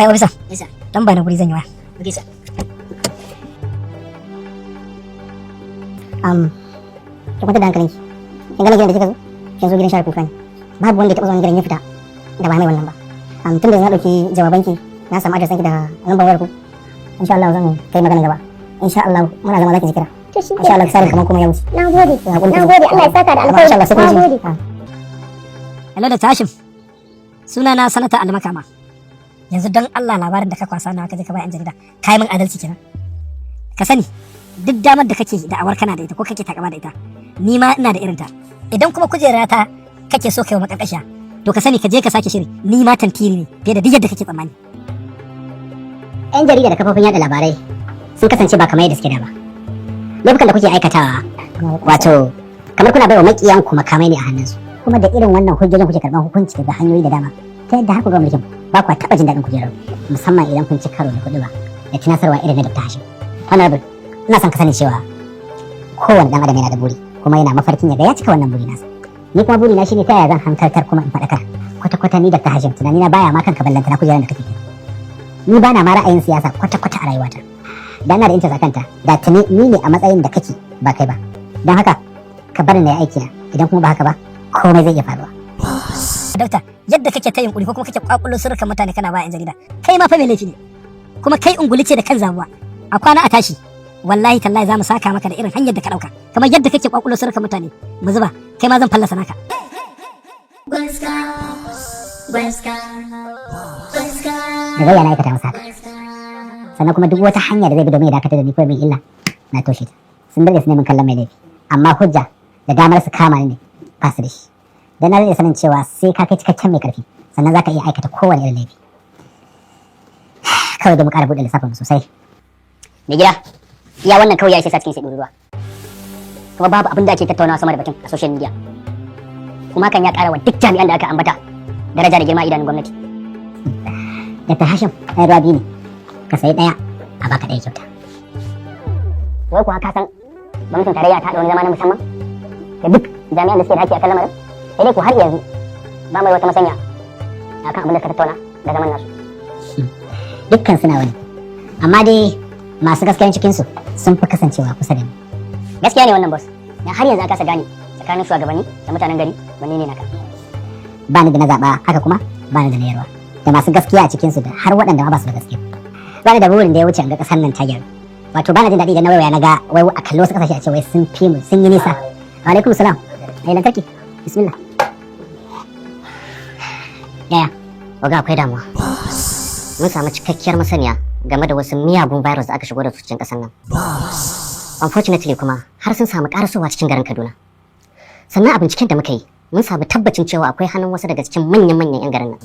Kai ofisa. Yes sir. Dan ba na guri zan yi waya. Okay sir. Ki kwanta da hankalinki. Kin ga gidan da kika zo? Kin zo gidan share kuka ne. Babu wanda ya taɓa zuwa gidan ya fita da ba mai wannan ba. Tun da na ɗauki jawabanki, na samu adresin ki da lambar wayar ku. Insha Allah zan kai magana gaba. Insha Allah muna zama zaki ji kira. Insha Allah sai kamar kuma ya wuce. Nagode. Nagode. Allah ya saka da alkhairi. Insha Allah sai kun ji. Nagode. Hello da Hashim. Sunana Sanata Almakama. Yanzu don Allah labarin da ka kwasa na ka je ka bai an jarida kai min adalci kenan. Ka sani duk damar da kake da awar kana da ita ko kake takama da ita ni ma ina da irinta. Idan kuma kujera ta kake so kai wa makarkashiya, to ka sani ka je ka sake shiri, ni ma tantiri ne fiye da duk yadda kake tsammani. 'Yan jarida da kafofin yada labarai sun kasance ba kamar yadda suke da ba. Laifukan da kuke aikatawa wato kamar kuna baiwa makiyan ku makamai ne a hannunsu, kuma da irin wannan hujjojin kuke karɓar hukunci daga hanyoyi da dama ta yadda har ku ga mulkin ba ku taɓa jin daɗin kujerar, musamman idan kun ci karo da kuɗi ba da tunasarwa irin na Dr. Hashim. Honorable, ina son ka sani cewa kowane ɗan adam yana da buri kuma yana mafarkin ya ga ya cika wannan buri nasa. Ni kuma buri na shine ta yaya zan hankaltar kuma in faɗakar. Kwata-kwata ni Dr. Hashim tunani na baya ma kanka ballanta na kujerar da kake kai. Ni ba na ma ra'ayin siyasa kwata-kwata a rayuwata. Da ina da interest a kanta, da tuni ni ne a matsayin da kake ba kai ba. Don haka ka bari na yi aiki na, idan kuma ba haka ba komai zai iya faruwa. Dokta, yadda kake ta yunkuri ko kuma kake kwakulo sirrukan mutane kana ba 'yan jarida, kai ma fa mai laifi ne. Kuma kai unguli ce da kan zabuwa. A kwana a tashi, wallahi tallahi za mu saka maka da irin hanyar da ka dauka. Kamar yadda kake kwakulo sirrukan mutane, mu zuba, kai ma zan fallasa naka. Da zai yana aikata masa haka. Sannan kuma duk wata hanya da zai bi domin ya dakatar da ni ko min illa na toshe ta. Sun dade su neman kallon mai laifi, amma hujja da damar su kama ni ne ba su da shi. Dan na rage sanin cewa sai ka kai cikakken mai karfi sannan za ka iya aikata kowane irin laifi. Kawai da mu ƙara buɗe lissafin mu sosai. Mai gida, iya wannan kawai ya ishe sa cikin sai ruwa. Kuma babu abin da ake tattaunawa sama da batun a social media. Kuma kan ya ƙara wa duk jami'an da aka ambata daraja da girma idanun gwamnati. Dr. Hashim, ɗaya ruwa biyu ne. Ka sayi ɗaya a baka ɗaya kyauta. Wai kuwa ka san gwamnatin tarayya ta haɗa wani zama na musamman da duk jami'an da suke da haƙƙi a kan lamarin? Sai dai ku har yanzu ba mai wata masanya akan abin da ka tattauna da zaman nasu. Dukkan suna wani, amma dai masu gaskiyan cikinsu sun fi kasancewa kusa da ni. Gaskiya ne wannan boss, dan har yanzu aka kasa gane tsakanin shugabanni da mutanen gari wanne ne naka. Ba ni da na zaɓa, haka kuma ba ni da na yarwa, da masu gaskiya a cikinsu da har waɗanda ma ba su da gaskiya. Ba ni da burin da ya wuce an ga ƙasar nan ta gyaru. Wato ba na jin daɗi da na waiwaya na ga wai a kallo wasu ƙasashe a ce wai sun fi mu sun yi nisa. Wa alaikum salam. Ai lantarki. Bismillah. Yaya, oga akwai damuwa. Mun samu cikakkiyar masaniya game da wasu miyagun virus da aka shigo da su cikin ƙasar nan. Unfortunately kuma har sun samu ƙarasowa cikin garin Kaduna. Sannan a binciken da muka yi, mun samu tabbacin cewa akwai hannun wasu daga cikin manyan 'yan garin nan.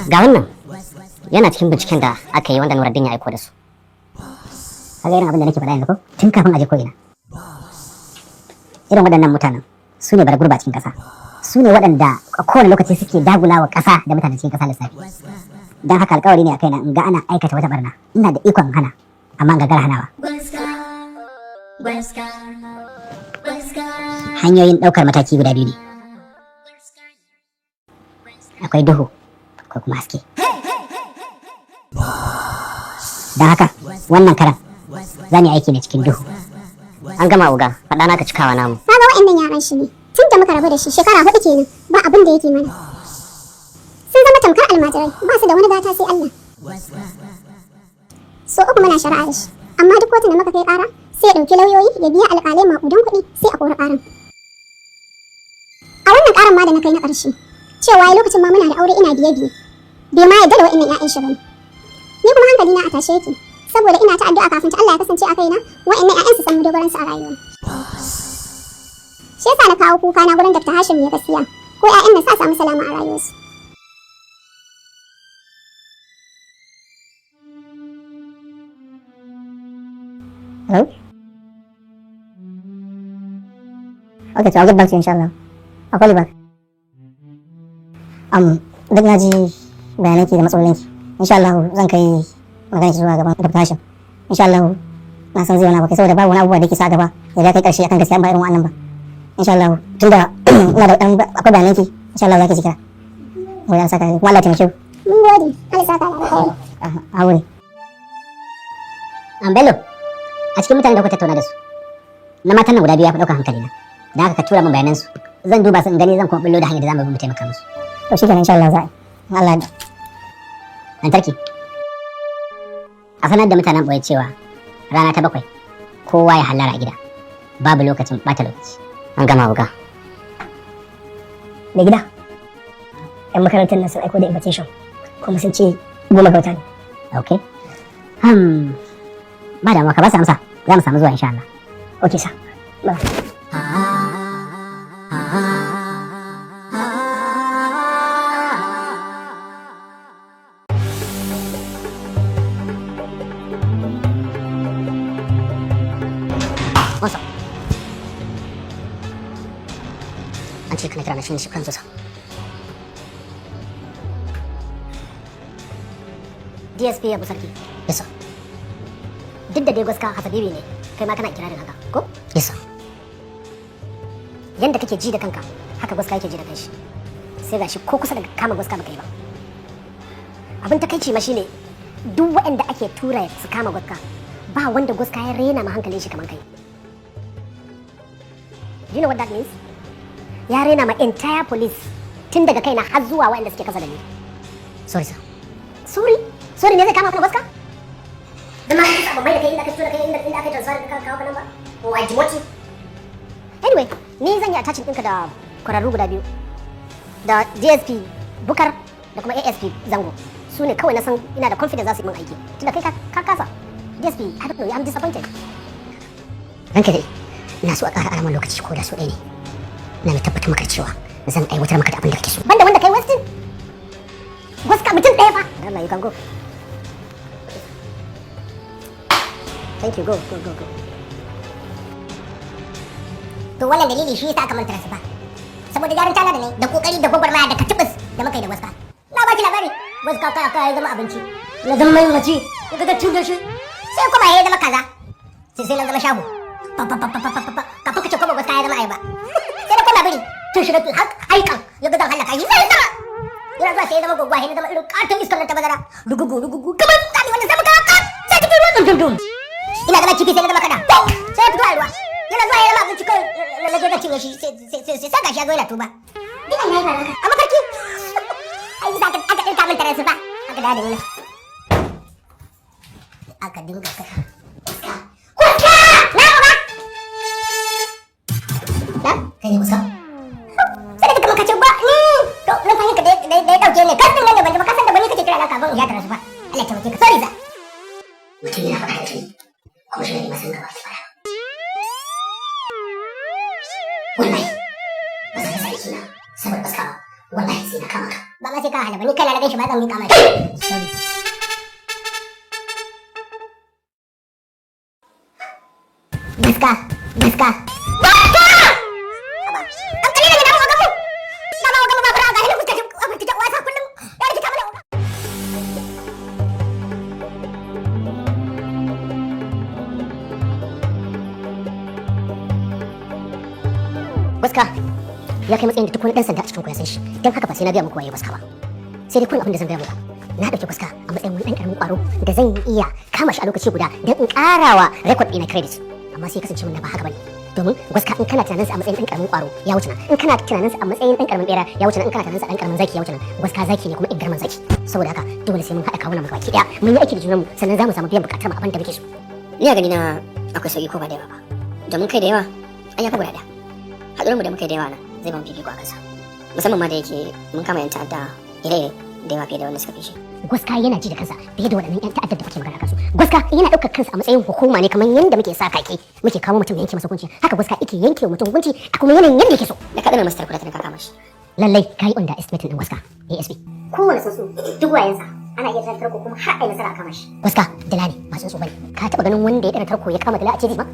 Ga wannan yana cikin binciken da aka yi wanda Nuruddin ya aiko da su. Kaga irin abin da nake faɗa yanzu ko tun kafin aje ko ina. Irin waɗannan mutanen su ne bar gurba cikin ƙasa. Su ne waɗanda a kowane lokaci suke dagulawa ƙasa da mutanen cikin ƙasa lissafi. Don haka alƙawari ne a kaina in ga ana aikata wata barna. Ina da ikon hana, amma in gagara hanawa. Hanyoyin ɗaukar mataki guda biyu ne. Akwai duhu, akwai kuma haske. Don haka wannan karan za mu yi aiki ne cikin duhu. An gama uga, faɗa naka cikawa namu. Na ga wa'annan yaran shi ne. Tun da muka rabu da shi shekara 4 kenan ba abin da yake mana. Sun zama tamkar almajirai, ba su da wani gata sai Allah. So uku muna shari'a da shi, amma duk kotun da muka kai ƙara sai ya ɗauki lauyoyi ya biya alƙalai maƙudan kuɗi sai a kori ƙaran. A wannan ƙaran ma da na kai na ƙarshe, cewa ya lokacin ma muna da aure ina biye-biye. Bai ma yarda da wa'annan 'ya'yan shi bane. Ni kuma hankali na a tashe yake, saboda ina ta addu'a kafin ta Allah ya kasance a kaina wa'annan 'ya'yan su san dogaransu a rayuwa. Shi yasa na kawo kuka na gurin Dr. Hashim ya gaskiya, ko 'ya'yan na sa samu salama a rayuwarsu. Hello? Okay, so I'll get back to you inshallah. I'll call you back. Duk na ji bayananki da matsalolinki. Inshallah zan kai magana zuwa gaban Dr. Hashim. Inshallah na san zai wani abu kai saboda babu wani abubuwa da yake sa gaba ya ga kai karshe akan gaskiya ba irin wannan ba. Inshallah tunda ina da dan akwai bayananki, inshallah za ki ji kira. Wai an saka kuma Allah ya taimake ku. Mun gode. Allah saka alheri. A wuri. Bello, a cikin mutanen da kuka tattauna da su, na matan nan guda biyu ya fi ɗaukar hankali na. Da haka ka tura min bayanansu. Zan duba su in gani zan kuma bullo da hanyar da za mu bi mu taimaka musu. To shi kenan insha Allah za a yi. Allah ya lantarki. A sanar da mutanen ɓoye cewa rana ta 7 kowa ya hallara a gida. Babu lokacin ɓata lokaci. An gama wuga. Da gida, 'yan makarantar nan sun aiko da invitation kuma sun ce 10 ga wata ne. Okay. Ba damuwa ka ba su amsa. Za mu samu zuwa insha Allah. Okay, sir. Bye. What's up? An ce kana kira na shi kan zuwa. DSP Abu Sarki. Yes, sir. Duk da dai gaska hasabibi ne, kai ma kana kirarin haka, ko? Yes, sir. Yanda kake ji da kanka, haka gaska yake ji da kanshi. Sai gashi ko kusa da kama gaska baka yi ba. Abin takeici ma shine duk waɗanda ake tura su kama gaska, ba wanda gaska ya rena ma hankalin shi kaman kai. Do you know what that means? Ya rena ma entire police tun daga kaina har zuwa waɗanda suke kasa da ni. Sorry, sir. Sorry? Sorry ne zai kama kuma gaska? Dan ma kisa babbai da kai inda ka tura kai inda aka transfer ka kawo kanan ba? Ko ai jimoti? Anyway, ni zan yi attaching ɗinka da kwararru guda biyu. Da DSP Bukar da kuma ASP Zango. Su ne kawai na san ina da confidence za su yi min aiki. Tunda kai ka kasa. DSP, I don't know, I'm disappointed. Ranka dai, ina so a ƙara alaman lokaci ko da so ɗaya ne. Ina mai tabbatar maka cewa zan aiwatar maka da abin da kake so. Banda wanda kai Westin? Gwaska mutum ɗaya fa. Allah, you can go. Thank you, go. To wannan dalili shi yasa aka manta su ba. Saboda jarin tana da ne da kokari da gwagwarmaya da katubus da muka yi da waska. Na baki labari, waska kai ya zama abinci. Na zama mai mace, ka ga cin da shi. Sai kuma ya zama kaza. Sai na zama shago. Ka fuka ce kuma waska ya zama ayaba. Sai da kuma biri, tun shiga tun haikan ya ga zan halaka shi. Sai sama. Yana zuwa sai ya zama gwaggwa, ya zama irin katon iskar nan ta bazara. Rugugu kamar tsani wannan zama ka. Sai ki ruwan dundun. Ina zama kifi sai na zama kada. Sai ya fito a ruwa. Yana zuwa yana abinci kawai na je na cinye shi sai gashi ya zo yana tuba. Ina yayi ba haka. Amma farki. Ai za ka aka dinka min tare su ba. Aka da ni. Aka dinga ka. Kuka! Na ba. Da? Kai ne kusa. Sai da kuma ka ce ba ni. To na fahimta da ya dauke ne. Kan nan da ban ka san da bani kake kira na kafin ya tare su ba. Allah ya tabbata ka. Sorry za. Mutum yana faɗa da kai. Ko shi ne masan gaba ki fara. Wallahi ba za ka sai suna saboda baska ba wallahi sai na kama ka ba ma sai ka hana ba ni kana na ganshi ba zan mika maka sorry baska aba an kalli daga damu gamu ba fara ga hina fuska abin ta wasa kullum ya rike kamar Baska ya kai matsayin da duk wani dan sanda a cikin ku ya san shi dan haka ba sai na biya muku waye Baska ba sai dai kun abin da zan gaya muku na dauke Baska a matsayin wani dan karamin kwaro da zan iya kama shi a lokaci guda dan in karawa record ɗina credit amma sai kasance mun da ba haka bane domin Baska in kana tunanin sa a matsayin dan karamin kwaro ya wuce in kana tunanin sa a matsayin dan karamin bera ya wuce in kana tunanin sa dan karamin zaki ya wuce Baska zaki ne kuma in garman zaki saboda haka dole sai mun haɗa kawunan mu baki daya mun yi aiki da junanmu sannan za mu samu biyan bukatar mu abin da muke so ni a gani na akwai sauki ko ba da yawa ba domin kai da yawa an yafa guda daya haɗurinmu da muka yi da yawa nan zai ban fifiko a kansa musamman ma da yake mun kama yan ta'adda ire da yawa fiye da wanda suka fi shi Gwaska yana ji da kansa fiye da waɗannan yan ta'addar da kake magana kansu Gwaska yana ɗaukar kansa a matsayin hukuma ne kamar yadda muke sa kake muke kawo mutum da yanke masa hukunci haka Gwaska yake yanke wa mutum hukunci a kuma yanayin yadda yake so da kaɗana masu tarkuda ta kama shi lallai ka yi underestimate ɗin Gwaska ASP kowane tsuntsu duk wayansa ana iya tsara tarko kuma har ai nasara a kama shi Gwaska dila ne ba tsuntsu bane ka taɓa ganin wanda ya ɗara tarko ya kama dila a ce ma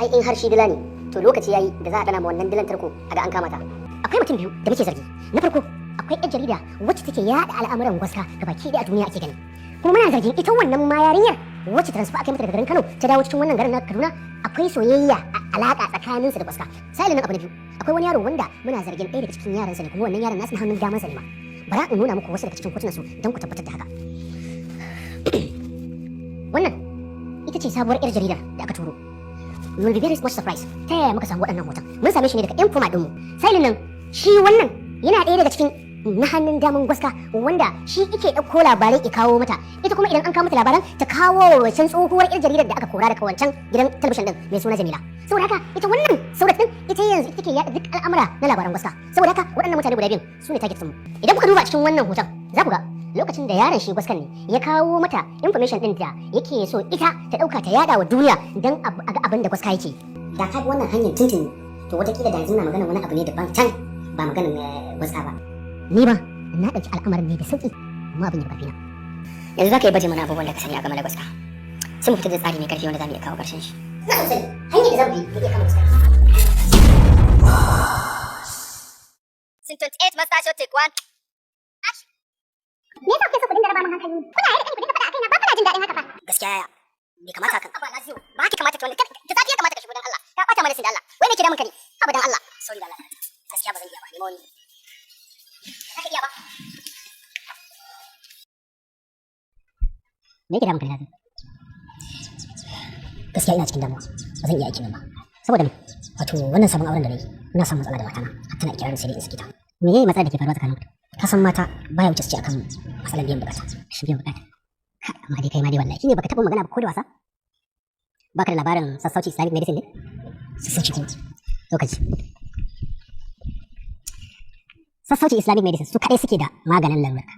ai in har shi dila ne to lokaci yayi da za a dana ma wannan dilan tarko a ga an kama ta akwai mutum biyu da muke zargi na farko akwai yar jarida wacce take yada al'amuran Gwaska gabaki ɗaya a duniya ake gani kuma muna zargin ita wannan ma yarinyar wacce transfer aka yi mata daga garin Kano ta dawo cikin wannan garin na Kaduna akwai soyayya alaka tsakanin su da Gwaska sai nan abu na biyu akwai wani yaro wanda muna zargin ɗaya daga cikin yaran sa ne kuma wannan yaron nasu na hannun daman sa ne ma bara in nuna muku wasu daga cikin hotunan su don ku tabbatar da haka wannan ita ce sabuwar yar jaridar da aka turo you will be very much surprised ta yaya muka samu waɗannan hoton mun same shi ne daga informa ɗinmu sai nan shi wannan yana ɗaya daga cikin na hannun daman Gwaska wanda shi yake ɗauko labarai ya kawo mata ita kuma idan an kawo mata labaran ta kawo wancan tsohuwar yar jaridar da aka kora daga wancan gidan talabijin din mai suna Jamila saboda haka ita wannan saurat din ita yanzu take yaɗa duk al'amura na labaran Gwaska saboda haka waɗannan mutane guda biyu su ne target mu idan kuka duba cikin wannan hoton za ku ga lokacin da yaron shi Gwaskan ne ya kawo mata information din da yake so ita ta dauka ta yada wa duniya dan a ga abin da Gwaska yake da ka bi wannan hanyar tuntuni to wataƙila da yanzu muna magana wani abu ne daban can ba maganin gwaska ba. Ni ba na ɗauki al'amarin ne da sauƙi amma abin ya buƙafi na. Yanzu za ka yi baje mana abubuwan da ka sani a game da gwaska. Sai mu fita da tsari mai ƙarfi wanda za mu iya kawo ƙarshen shi. Na sani hanyar da zan bi mu iya kama gwaska. Sin 28 Master Show take 1. Me yasa kuke so ku dinga raba min hankali? Kuna yarda ku dinga faɗa a kaina ba kuna jin daɗin haka ba. Gaskiya yaya bai kamata kan ba lafiya ba haka kamata ki wanda da safiya kamata ka shigo dan Allah ka bata mana sai da Allah wai me ke da mun kani abadan Allah sorry da Allah gaskiya ba zan iya ba ni moni kake iya ba me ke da mun kani gaskiya ina cikin damuwa ba zan iya aikin nan ba saboda me wato wannan sabon auren da nayi ina samun matsala da matana har tana ikirarin sai dai in saki ta me yayi matsala da ke faruwa tsakanin ka san mata baya wuce su ci akan matsalan biyan bukata shi biyan bukata amma dai kai ma dai wallahi shine baka taɓa magana ba ko da wasa baka da labarin sassauci Islamic medicine ne sassauci kuma lokaci sassauci Islamic medicine su kadai suke da maganin lalurarka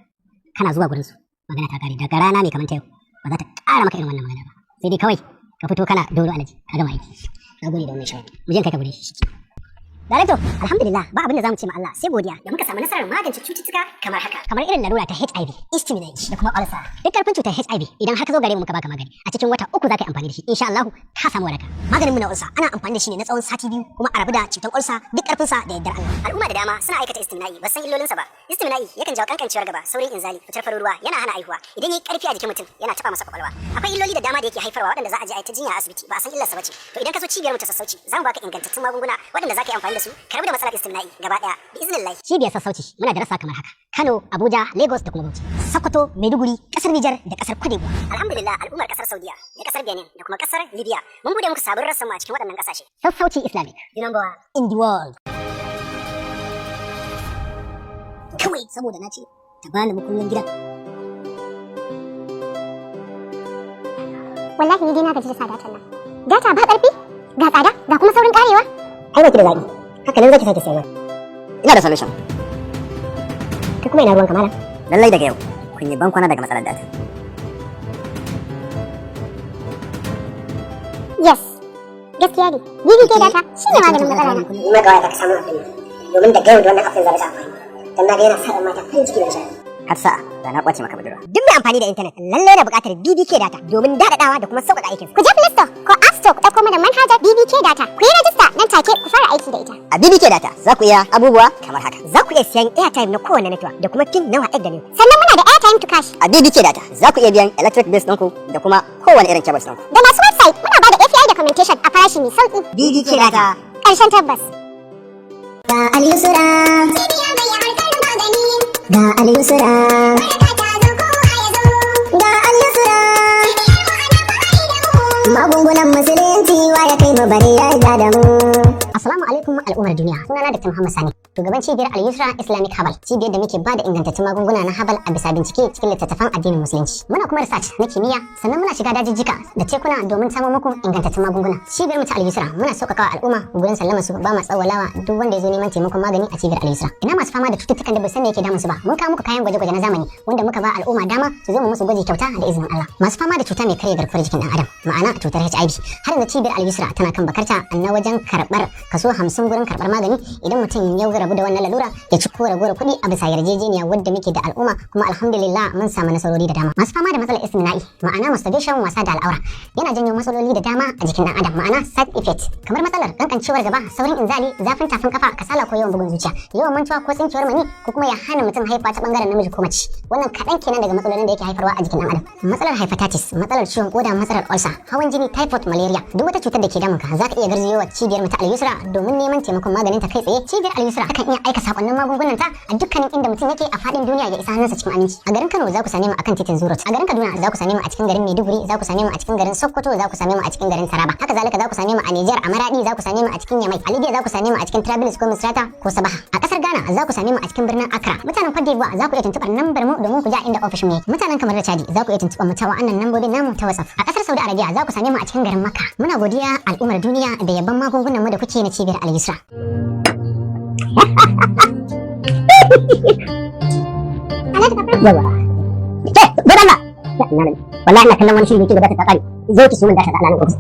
kana zuwa gurin su magana ta kare daga rana mai kamar ta yau ba za ta ƙara maka irin wannan magana ba sai dai kawai ka fito kana dole alaji ka gama aiki na gode da wannan shawara mu je kai ka gure shi Director, alhamdulillah ba abin da zamu ce ma Allah sai godiya da muka samu nasarar magance cututtuka kamar haka. Kamar irin larura ta HIV, istiminate da kuma ulcer. Duk karfin cutar HIV idan har ka zo gare mu muka baka magani, a cikin wata 3 zaka yi amfani da shi. Insha Allah ka samu waraka. Maganin mu na ulcer ana amfani da shi ne na tsawon sati 2 kuma a rabu da cutar ulcer duk karfin sa da yardar Allah. Al'umma da dama suna aikata istimina'i ba san illolin sa ba. Istimina'i yakan jawo kankancewar gaba, saurin inzali, fitar farin ruwa, yana hana aihuwa. Idan yayi karfi a jikin mutum yana taba masa kwakwalwa. Akwai illoli da dama da yake haifarwa waɗanda za a je a yi ta jinya a asibiti ba a san illarsa bace. To idan ka zo cibiyar mu ta sassauci zamu baka ingantattun magunguna waɗanda zaka yi amfani da su ka rabu da matsalar istimna'i gaba daya bi iznillah. Cibiyar sassauci muna da rasa kamar haka: Kano, Abuja, Lagos da kuma Bauchi, Sokoto, Maiduguri, kasar Niger da kasar Cote d'Ivoire. Alhamdulillah al'ummar kasar Saudiya da kasar Benin da kuma kasar Libya mun bude muku sabon rassan mu a cikin waɗannan kasashe. Sassauci Islamic, the number one in the world. Kawai saboda na ce ta bani mukullin gidan. Wallahi ni dai na gaji da sa datan nan. Data ba ƙarfi, ga tsada, ga kuma saurin ƙarewa. Ai ba ki da zaɓi. Haka nan zaki sake sayarwa. Ina da solution. Kai kuma ina ruwan kamala. Lallai daga yau kun yi bankwana daga matsalar data. Yes, gaskiya ne. BBK data shine maganin matsala na. Ni ma kawai ka samu abin domin daga yau da wannan abin za ta amfani. Dan na ga yana sa mata farin ciki da nishaɗi. Har sa'a da na kwace maka budurwa. Duk mai amfani da intanet lallai yana buƙatar BBK data domin daɗaɗawa da kuma sauƙaƙa aikin. Ku je Play Store ko App Store ku ɗauko mana manhajar BBK data. Ku yi rajista nan take ku fara aiki da ita. A BBK data za ku iya abubuwa kamar haka. Za ku iya siyan airtime na kowane network da kuma pin nawa da ne. Sannan muna da airtime to cash. A BBK data za ku iya biyan electric bills ɗinku da kuma kowane irin cables ɗinku. Da masu website muna ba da API documentation a farashi mai sauƙi. BBK data. Ƙarshen tabbas. Ga Al-Yusra. Cibiyar mai harkar magani. Ga Al-Yusra. Magungunan musulunci wa ya kai mu bari ya ja da mu. Assalamu alaikum al'ummar duniya. Sunana Dr. Muhammad Sani, shugaban cibiyar Al-Yusra Islamic Herbal, cibiyar da muke ba da ingantattun magunguna na herbal a bisa bincike cikin littattafan addinin musulunci. Muna kuma research na kimiyya, sannan muna shiga dajijjika da tekuna domin samo muku ingantattun magunguna. Cibiyar mu ta Al-Yusra muna sauƙaƙawa al'umma gurin sallama su ba ma tsawalawa duk wanda ya zo neman taimakon magani a cibiyar Al-Yusra. Ina masu fama da cututtukan da bai san me yake damun su ba. Mun kawo muku kayan gwaje-gwaje na zamani wanda muka ba al'umma dama su zo mu musu gwaji kyauta da izinin Allah. Masu fama da cuta mai karya garkuwar jikin ɗan adam, ma'ana cutar HIV, har yanzu cibiyar Al-Yusra tana kan bakarta na wajen karɓar kaso 50 gurin karɓar magani idan mutum ya rabu da wannan lalura ya ci ko ragowar kuɗi a bisa yarjejeniya wadda muke da al'umma, kuma alhamdulillah mun samu nasarori da dama. Masu fama da matsalar istimna'i, ma'ana masturbation, wasa da al'aura, yana janyo matsaloli da dama a jikin ɗan adam, ma'ana side effect kamar matsalar kankancewar gaba, saurin inzali, zafin tafin kafa, kasala ko yawan bugun zuciya, yawan mantuwa ko tsinkewar mani, ko kuma ya hana mutum haifa ta bangaren namiji ko mace. Wannan kaɗan kenan daga matsalolin da yake haifarwa a jikin ɗan adam. Matsalar hepatitis, matsalar ciwon koda, matsalar ulcer, hawan jini, typhoid, malaria, duk wata cutar da ke damunka za ka iya garzayowa cibiyar mu ta Al-Yusra domin neman taimakon maganin ta kai tsaye. Cibiyar Al-Yusra akan iya aika sakonnin magungunan ta a dukkanin inda mutum yake a fadin duniya ya isa hannunsa cikin aminci. A garin Kano za ku same mu akan titin Zurot, a garin Kaduna za ku same mu a cikin garin Maiduguri, za ku same mu a cikin garin Sokoto, za ku same mu a cikin garin Taraba. Haka zalika za ku same mu a Niger, a Maradi za ku same mu a cikin Yamai, a Libya za ku same mu a cikin Trablus ko Misrata ko Sabaha. A kasar Ghana za ku same mu a cikin birnin Accra. Mutanen Cote d'Ivoire za ku iya tuntuɓar lambar mu domin ku ja inda ofishin mu yake. Mutanen kamar da Chadi za ku iya tuntuɓar mu ta wa'annan lambobin namu ta WhatsApp. A kasar Saudi Arabia za ku same mu a cikin garin Makka. Muna godiya al'ummar duniya da yabban magungunan mu da kuke na cibiyar Al-Yusra. Wallahi ina kallon wani shiri da ke gabata ta kare. Zo ki su min da ta alanin ofis.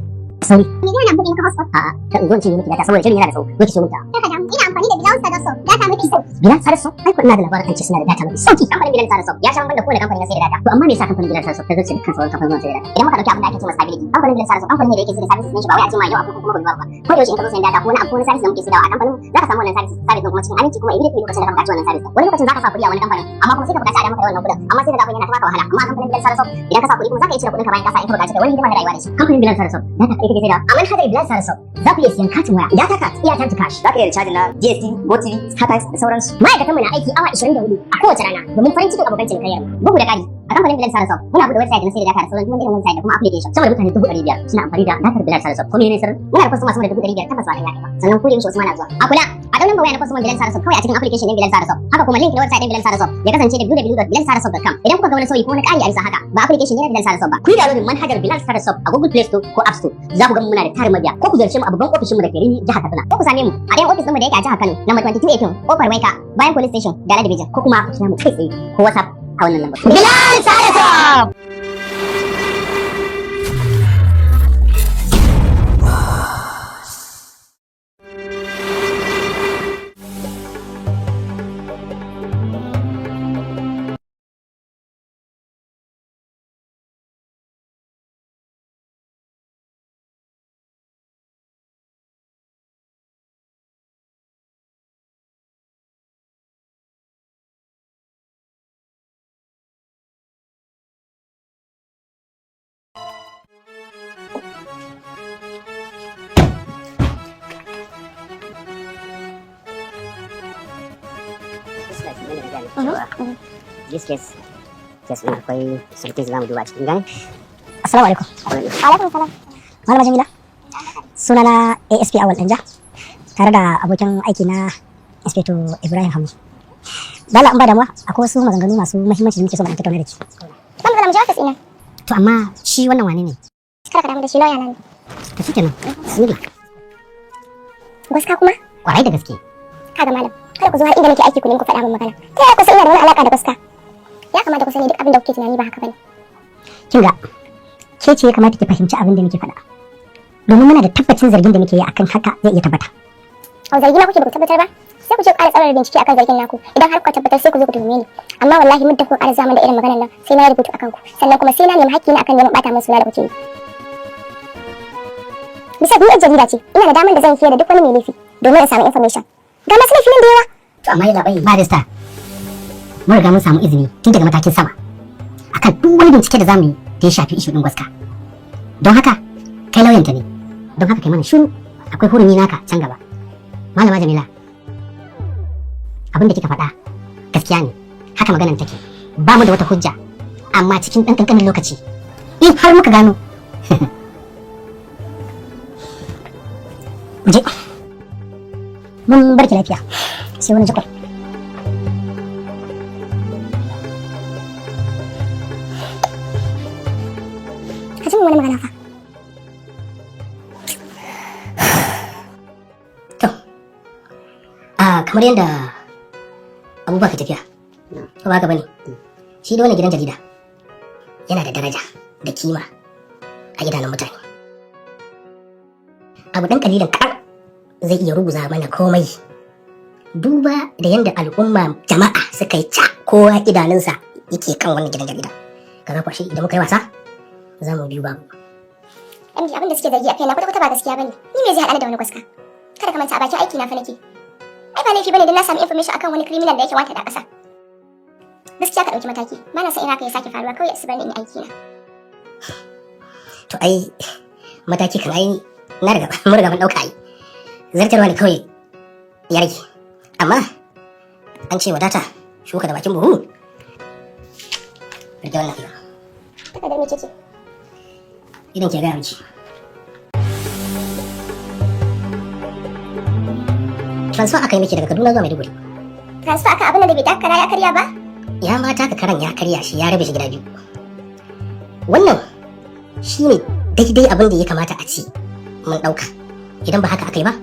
sauri. Me zai na buɗe maka hotspot? A'a, ta in zo in cinye miki data saboda shirin yana da tsawo. Zo ki so minta. Kaka damu, ina amfani da Bilal Sadaso, data mafi sauki. Bilal Saraso? Ai ko ina da labarin an ce suna da data mafi sauki. Kamfanin Bilal Saraso ya sha banda kowane kamfani na sayar da data. To amma me yasa kamfanin Bilal Saraso ta zace da kan sauran kamfanin sayar da data? Idan muka dauki abin da ake cewa stability, kamfanin Bilal Saraso kamfani ne da yake sayar da services din shi ba wai a ce ma yau akwai kuma gobe ba. Ko da yaushe in ka zo sayan data ko wani abu ko wani service da muke sayarwa a kamfanin zaka samu wannan service din kuma cikin aminci kuma immediately lokacin da ka buƙaci wannan service. Wani lokacin zaka sa kuɗi a wani kamfani amma kuma sai ka buƙaci a da maka wannan kuɗin amma sai ka ga abin yana ta baka wahala. Amma a kamfanin Bilal Saraso idan ka sa kuɗi kuma zaka iya cire kuɗin ka bayan ka sa in ka buƙaci da wani hidima na rayuwa da shi. Kamfanin Bilal Saraso data kai kake sayarwa a manhajar Bilal Saraso za ku iya siyan katin waya data card iya time to cash. Za ka iya recharge na GST, GoTV, StarTimes da sauransu. Ma'aikatan mu na aiki awa 24 a kowace rana domin farin cikin abokan cinikayyar mu. Bugu da ƙari a kamfanin Bilal Saraso muna buɗe website na sayar da data da sauran duk wani irin website da kuma application sama da mutane 500,000 suna amfani da datar Bilal Saraso. Ko menene sirrin? Muna da customer sama da 500,000 tabbas ba ya kai ba. Sannan kudi mishi Usman na zuwa. A kula a daunan waya na customer Bilal Saraso kawai a cikin application din Bilal Saraso. Haka kuma link na website din Bilal Saraso ya kasance da www.bilalsaraso.com. Idan kuka ga wani sauyi ko wani ƙari a bisa haka ba application ne na Bilal Saraso ba. Ku yi downloading manhajar Bilal Saraso a Google Play Store ko App Store. Za ku ga muna da tarin mabiya ko ku ziyarce mu a babban ofishin mu da ke Rini jihar Kaduna. Ko ku same mu a ɗayan ofis din mu da yake a jihar Kano number 2218 Kofar Waika bayan police station da Ladi Bijin ko kuma ku kira mu kai tsaye ko WhatsApp a wannan lambar. Bilal Saraso. This case ɗin akwai sarki za mu duba cikin gani. Assalamu alaikum. Alaikum salam. Malama Jamila. Sunana ASP Awal Danja tare da abokin aiki na Inspector Ibrahim Hamu. Dala an ba damuwa akwai wasu maganganu masu muhimmanci da muke so mu tattauna da ki. Ban da mu je office ina. To amma shi wannan wane ne? Kar ka damu da shi lawyer nan. To shikenan. Bismillah. Gaskiya kuma? Kwarai da gaske. Kaga malam, kada ku zo har inda nake aiki ku nemi ku faɗa min magana. Ta yaya ku san ina da wani alaka da gaskiya? Ya kamata ku sani duk abin da kuke tunani ba haka bane. Kin ga ke ce ya kamata ki fahimci abin da muke faɗa. Domin muna da tabbacin zargin da muke yi akan haka zai iya tabbata. A zargi ma kuke ba ku tabbatar ba? Sai ku je ƙara tsawon bincike akan zargin naku. Idan har ku tabbatar sai ku zo ku tuhume ni. Amma wallahi muddin ku ƙara zaman da irin maganar nan sai na rubuta akan ku. Sannan kuma sai na nemi haƙƙi na akan neman ɓata min suna da kuke yi. Bisa ni yar jarida ce, ina da damar da zan fiye da duk wani mai laifi domin in samu information. Ga masu laifin da yawa. To amma yana bai barista. Mun riga mun samu izini tun daga matakin sama akan duk wani bincike da zamu yi da ya shafi ishu din Gwaska. Don haka kai lauyanta ne. Don haka kai mana shiru akwai hurumi naka can gaba. Malama Jamila. Abin da kika faɗa gaskiya ne. Haka maganar take. Ba mu da wata hujja amma cikin ɗan ƙanƙanin lokaci in har muka gano je mun barki lafiya sai wani jikon. Ka ji wani magana fa. To kamar yadda abubuwa ke tafiya ba haka bane shi da wannan gidan jarida yana da daraja da kima a idanun mutane. Abu dan kalilan kaɗan zai iya ruguza mana komai. Duba da yadda al'umma jama'a suka yi ca kowa idanunsa yake kan wannan gidan jarida. Kaga kwashi idan muka yi wasa za mu biyu babu. MD abin da suke zargi a kai na kwata-kwata ba gaskiya bane. Ni me zai haɗa da wani Gwaska? Kada ka manta a bakin aiki na fa nake. Ai ba laifi bane dan na samu information akan wani criminal da yake wata da ƙasa. Gaskiya ka ɗauki mataki. Ba na san ina ka ya sake faruwa kawai su bani in aiki na. To ai mataki kan ai na riga mun riga mun ɗauka ai. Zartarwa ne kawai ya rage. Amma an ce wadata shuka da bakin buhu. Rike wannan fiye. Takardar mece ce? Idan ke gaya miki. Transfer aka yi miki daga Kaduna zuwa Maiduguri. Transfer aka abin da bai taka ya karya ba? Ya ma taka karan ya karya shi ya rabe shi gida biyu. Wannan shine daidai abin da ya kamata a ci mun ɗauka. Idan ba haka aka yi ba,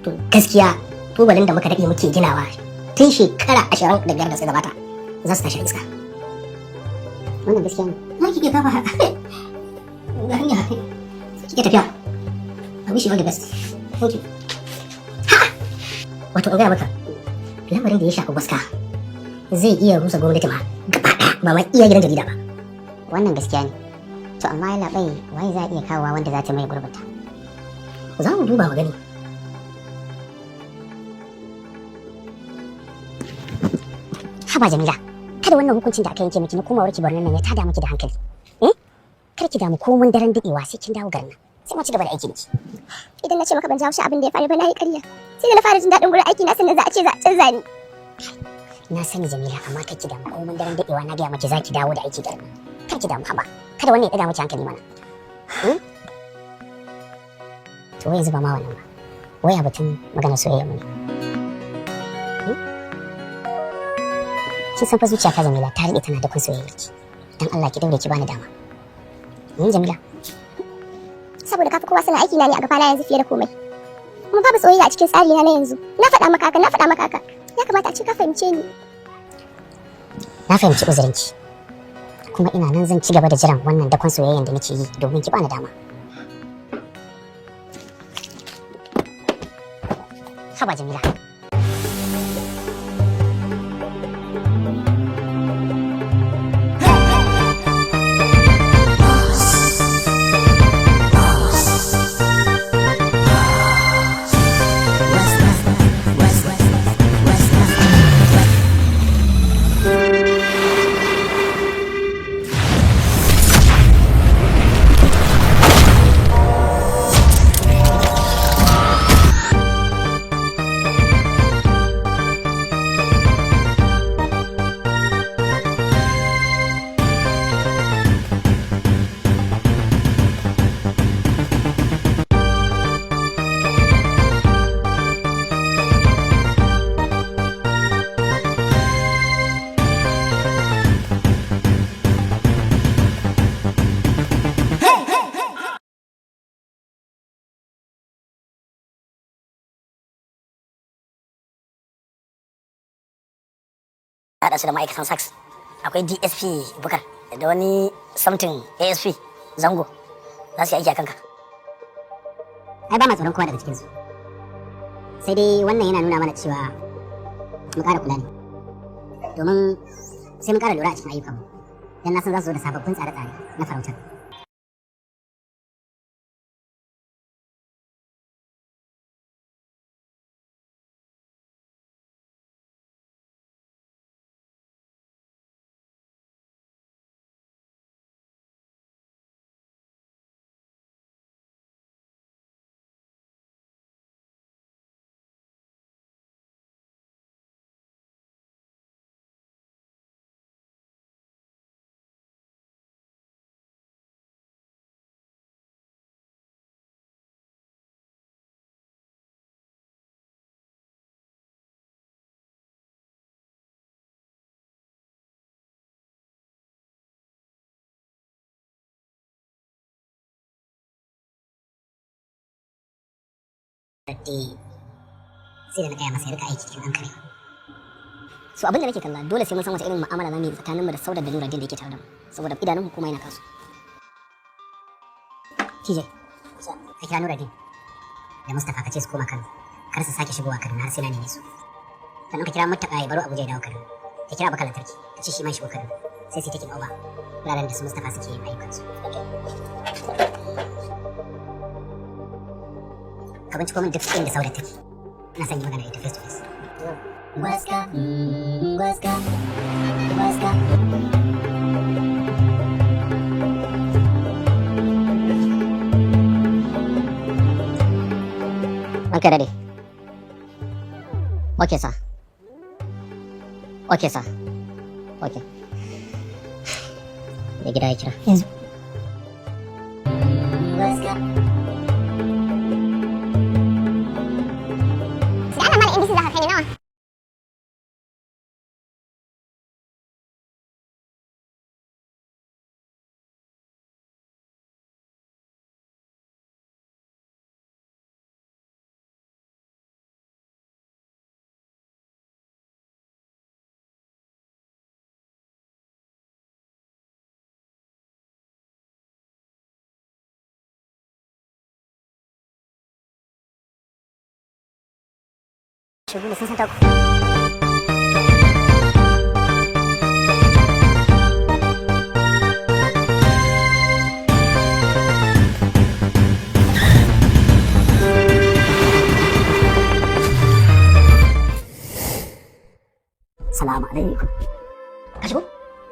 to gaskiya tubalin da muka daɗe muke ginawa tun shekara 25 da suka gabata za su tashi a iska. Wannan gaskiya ne. Na kike kafa ga hanya kike tafiya. I wish you all the best. Thank you. Wato an gaya maka, lamarin da ya shafi Gwaska zai iya rusa gwamnati ma gaba ɗaya ba ma iya gidan jarida ba. Wannan gaskiya ne. To amma ya labai wai za a iya kawowa wanda za ta mai gurbata. Za mu duba mu gani. Haba Jamila, kada wannan hukuncin da aka yanke miki na komawar ki Borno nan ya tada miki da hankali. Kar ki damu ko mun daren dadewa sai kin dawo garin nan. Sai mu ci gaba da aiki da ki. Idan na ce maka ban jawo shi abin da ya faru ba na yi ƙarya. Sai da na fara jin daɗin gurin aiki na sannan za a ce za a canza ni. Na sani Jamila amma kar ki damu ko mun daren dadewa na ga miki za ki dawo da aiki garin nan. Kar ki damu haba. Kada wannan ya daga miki hankali mana. To wai yanzu ba ma wannan ba. Wai a batun magana soyayya mu ne. Kin san fa zuciya ta Jamila ta rike tana da kun soyayya ki. Dan Allah ki daure ki bani dama. Jamila. Saboda kafi kowa sana aiki na ne a gaba na yanzu fiye da komai. Kuma babu soyayya a cikin tsari na yanzu. Na faɗa maka haka. Ya kamata a ce ka fahimce ni. Na fahimci uzurinki. Kuma ina nan zan ci gaba da jiran wannan dakon soyayyen da nake yi domin ki bani dama. Haba Jamila. haɗa su da ma'aikatan sax akwai dsp bukar da wani something asp zango za su yi aiki a kanka. Ai ba ma tsoron kowa daga cikinsu. Sai dai wannan yana nuna mana cewa mu ƙara kula ne. Domin sai mun ƙara lura a cikin ayyukanmu. Dan na san za su zo da sababbin tsare-tsare na farautar. Sai da na gaya masa ya rika aiki cikin hankali. So abin da nake kalla dole sai mun san wace irin mu'amala zamu yi tsakanin mu da Saudar da Nuruddin da yake tare da mu saboda idanun hukuma yana kasu. TJ, ka kira Nuruddin da Mustapha ka ce su koma Kano. Kar su sake shigowa Kaduna har sai na neme su. Sannan ka kira Muttaka ya baro Abuja ya dawo Kaduna. Ka kira Bakar Lantarki ka ce shi ma shigo Kaduna. Sai su take over wuraren da su Mustapha suke yin ayyukansu. Ka binciko min duk inda Saudar take. Ina son yi magana da ita face to face. Gwaska, gwaska, gwaska. Ranka dade. Okay, sir. Okay, sir. Okay. Da gida ya kira. Yanzu. Gwaska. Da ana mana indisi za ka kai nawa? Shegu ne sun san taku. Salamu alaikum. Ka shigo?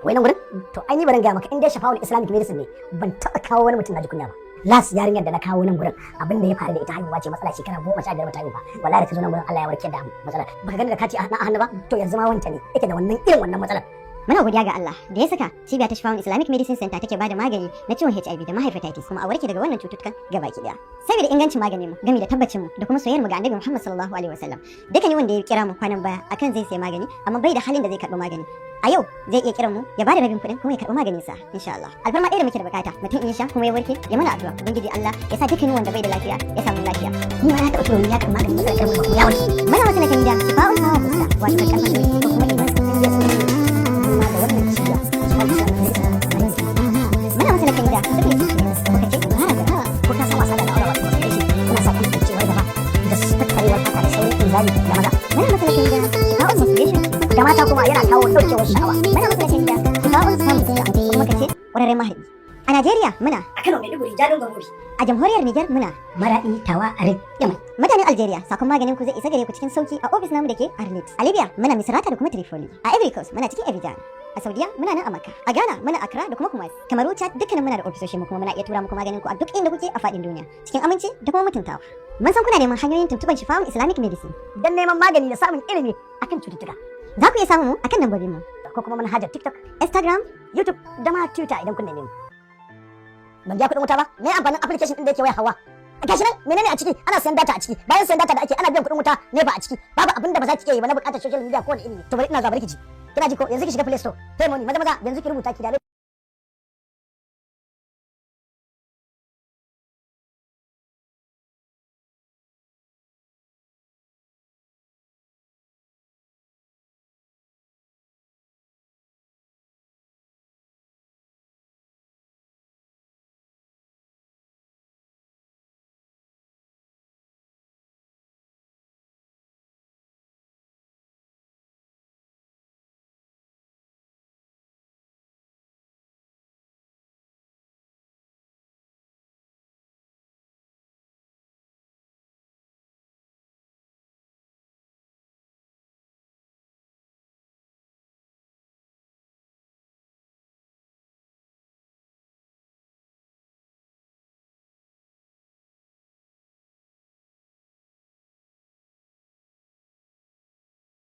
Wai nan gurin? To ai ni baran gaya maka in dai Shafa'ul Islamic Medicine ne ban taɓa kawo wani mutum na ji kunya ba. Las yarinyar da na kawo nan gurin abin da ya faru da ita haihuwa ce matsala shekara 15 mata haihuwa. Wallahi da ta zo nan gurin Allah ya warke da matsala. Baka gani da kati a hannu ba? To yanzu ma wanta ne yake da wannan irin wannan matsalar. Muna godiya ga Allah da ya saka cibiya ta Shifa'un Islamic Medicine Center take bada magani na ciwon HIV da mahaifa kuma a warke daga wannan cututtukan gabaki daya. Saboda ingancin maganin mu game da tabbacin mu da kuma soyayyar mu ga Annabi Muhammad sallallahu alaihi wasallam. Dukkan wanda ya kira mu kwanan baya akan zai sai magani amma bai da halin da zai karɓi magani. A yau zai iya kiran mu ya bada rabin kuɗin kuma ya karɓi maganin sa insha Allah. Alfarma ɗaya da muke da bukata mutum in sha kuma ya warke ya mana addu'a ubangiji Allah ya sa dukkan wanda bai da lafiya ya samu lafiya. Ni ma na taɓa tunanin ya karɓi maganin matsalar karɓar mu ya warke. Muna wasu lakan da Shifa'un hawa fuska wato karɓar ko kuma iman ya tsoro ma da wannan ciya. Muna wasu lakan da suke muka ce ko ka san wasa da aure wato kuna sa kuma cewa gaba da tattarewar haka da sauran inzali da maza. Muna wasu lakan da Shifa'un motivation da mata kuma yana kawo ɗaukewar sha'awa. Muna wasu lakan da Shifa'un samun kuma ka ce ƙwararren mahaifi. A Najeriya muna a Kano Maiduguri Jadon Gamori. A jamhuriyar Nijar muna Maradi Tawa Arik Yamai. Mutanen Algeria sakon maganin ku zai isa gare ku cikin sauki a ofis namu da ke Arlit. A Libya muna Misrata da kuma Tripoli. A Ivory Coast muna cikin Abidjan. A Saudiya muna nan a Makka. A Ghana muna Accra da kuma Kumasi. Kamaru Chad dukkanin muna da ofisoshin mu kuma muna iya tura muku maganin ku a duk inda kuke a fadin duniya cikin aminci da kuma mutuntawa. Mun san kuna neman hanyoyin tuntuban Shifa'un Islamic Medicine dan neman magani da samun ilimi akan cututtuka. Za ku iya samun mu akan lambobin mu ko kuma manhajar TikTok, Instagram, YouTube da ma Twitter idan kun neme mu. Ban biya kuɗin wuta ba, me amfanin application ɗin da yake waya Hawa? Gashi nan menene a ciki? Ana sayan data a ciki. Bayan sayan data da ake ana biyan kuɗin wuta ne ba a ciki. Babu abin da ba za ki iya yi ba na buƙatar social media ko wani iri. To bari ina zuwa bari ki ji. Kina ji ko yanzu ki shiga Play Store. Kai moni maza yanzu ki rubuta ki da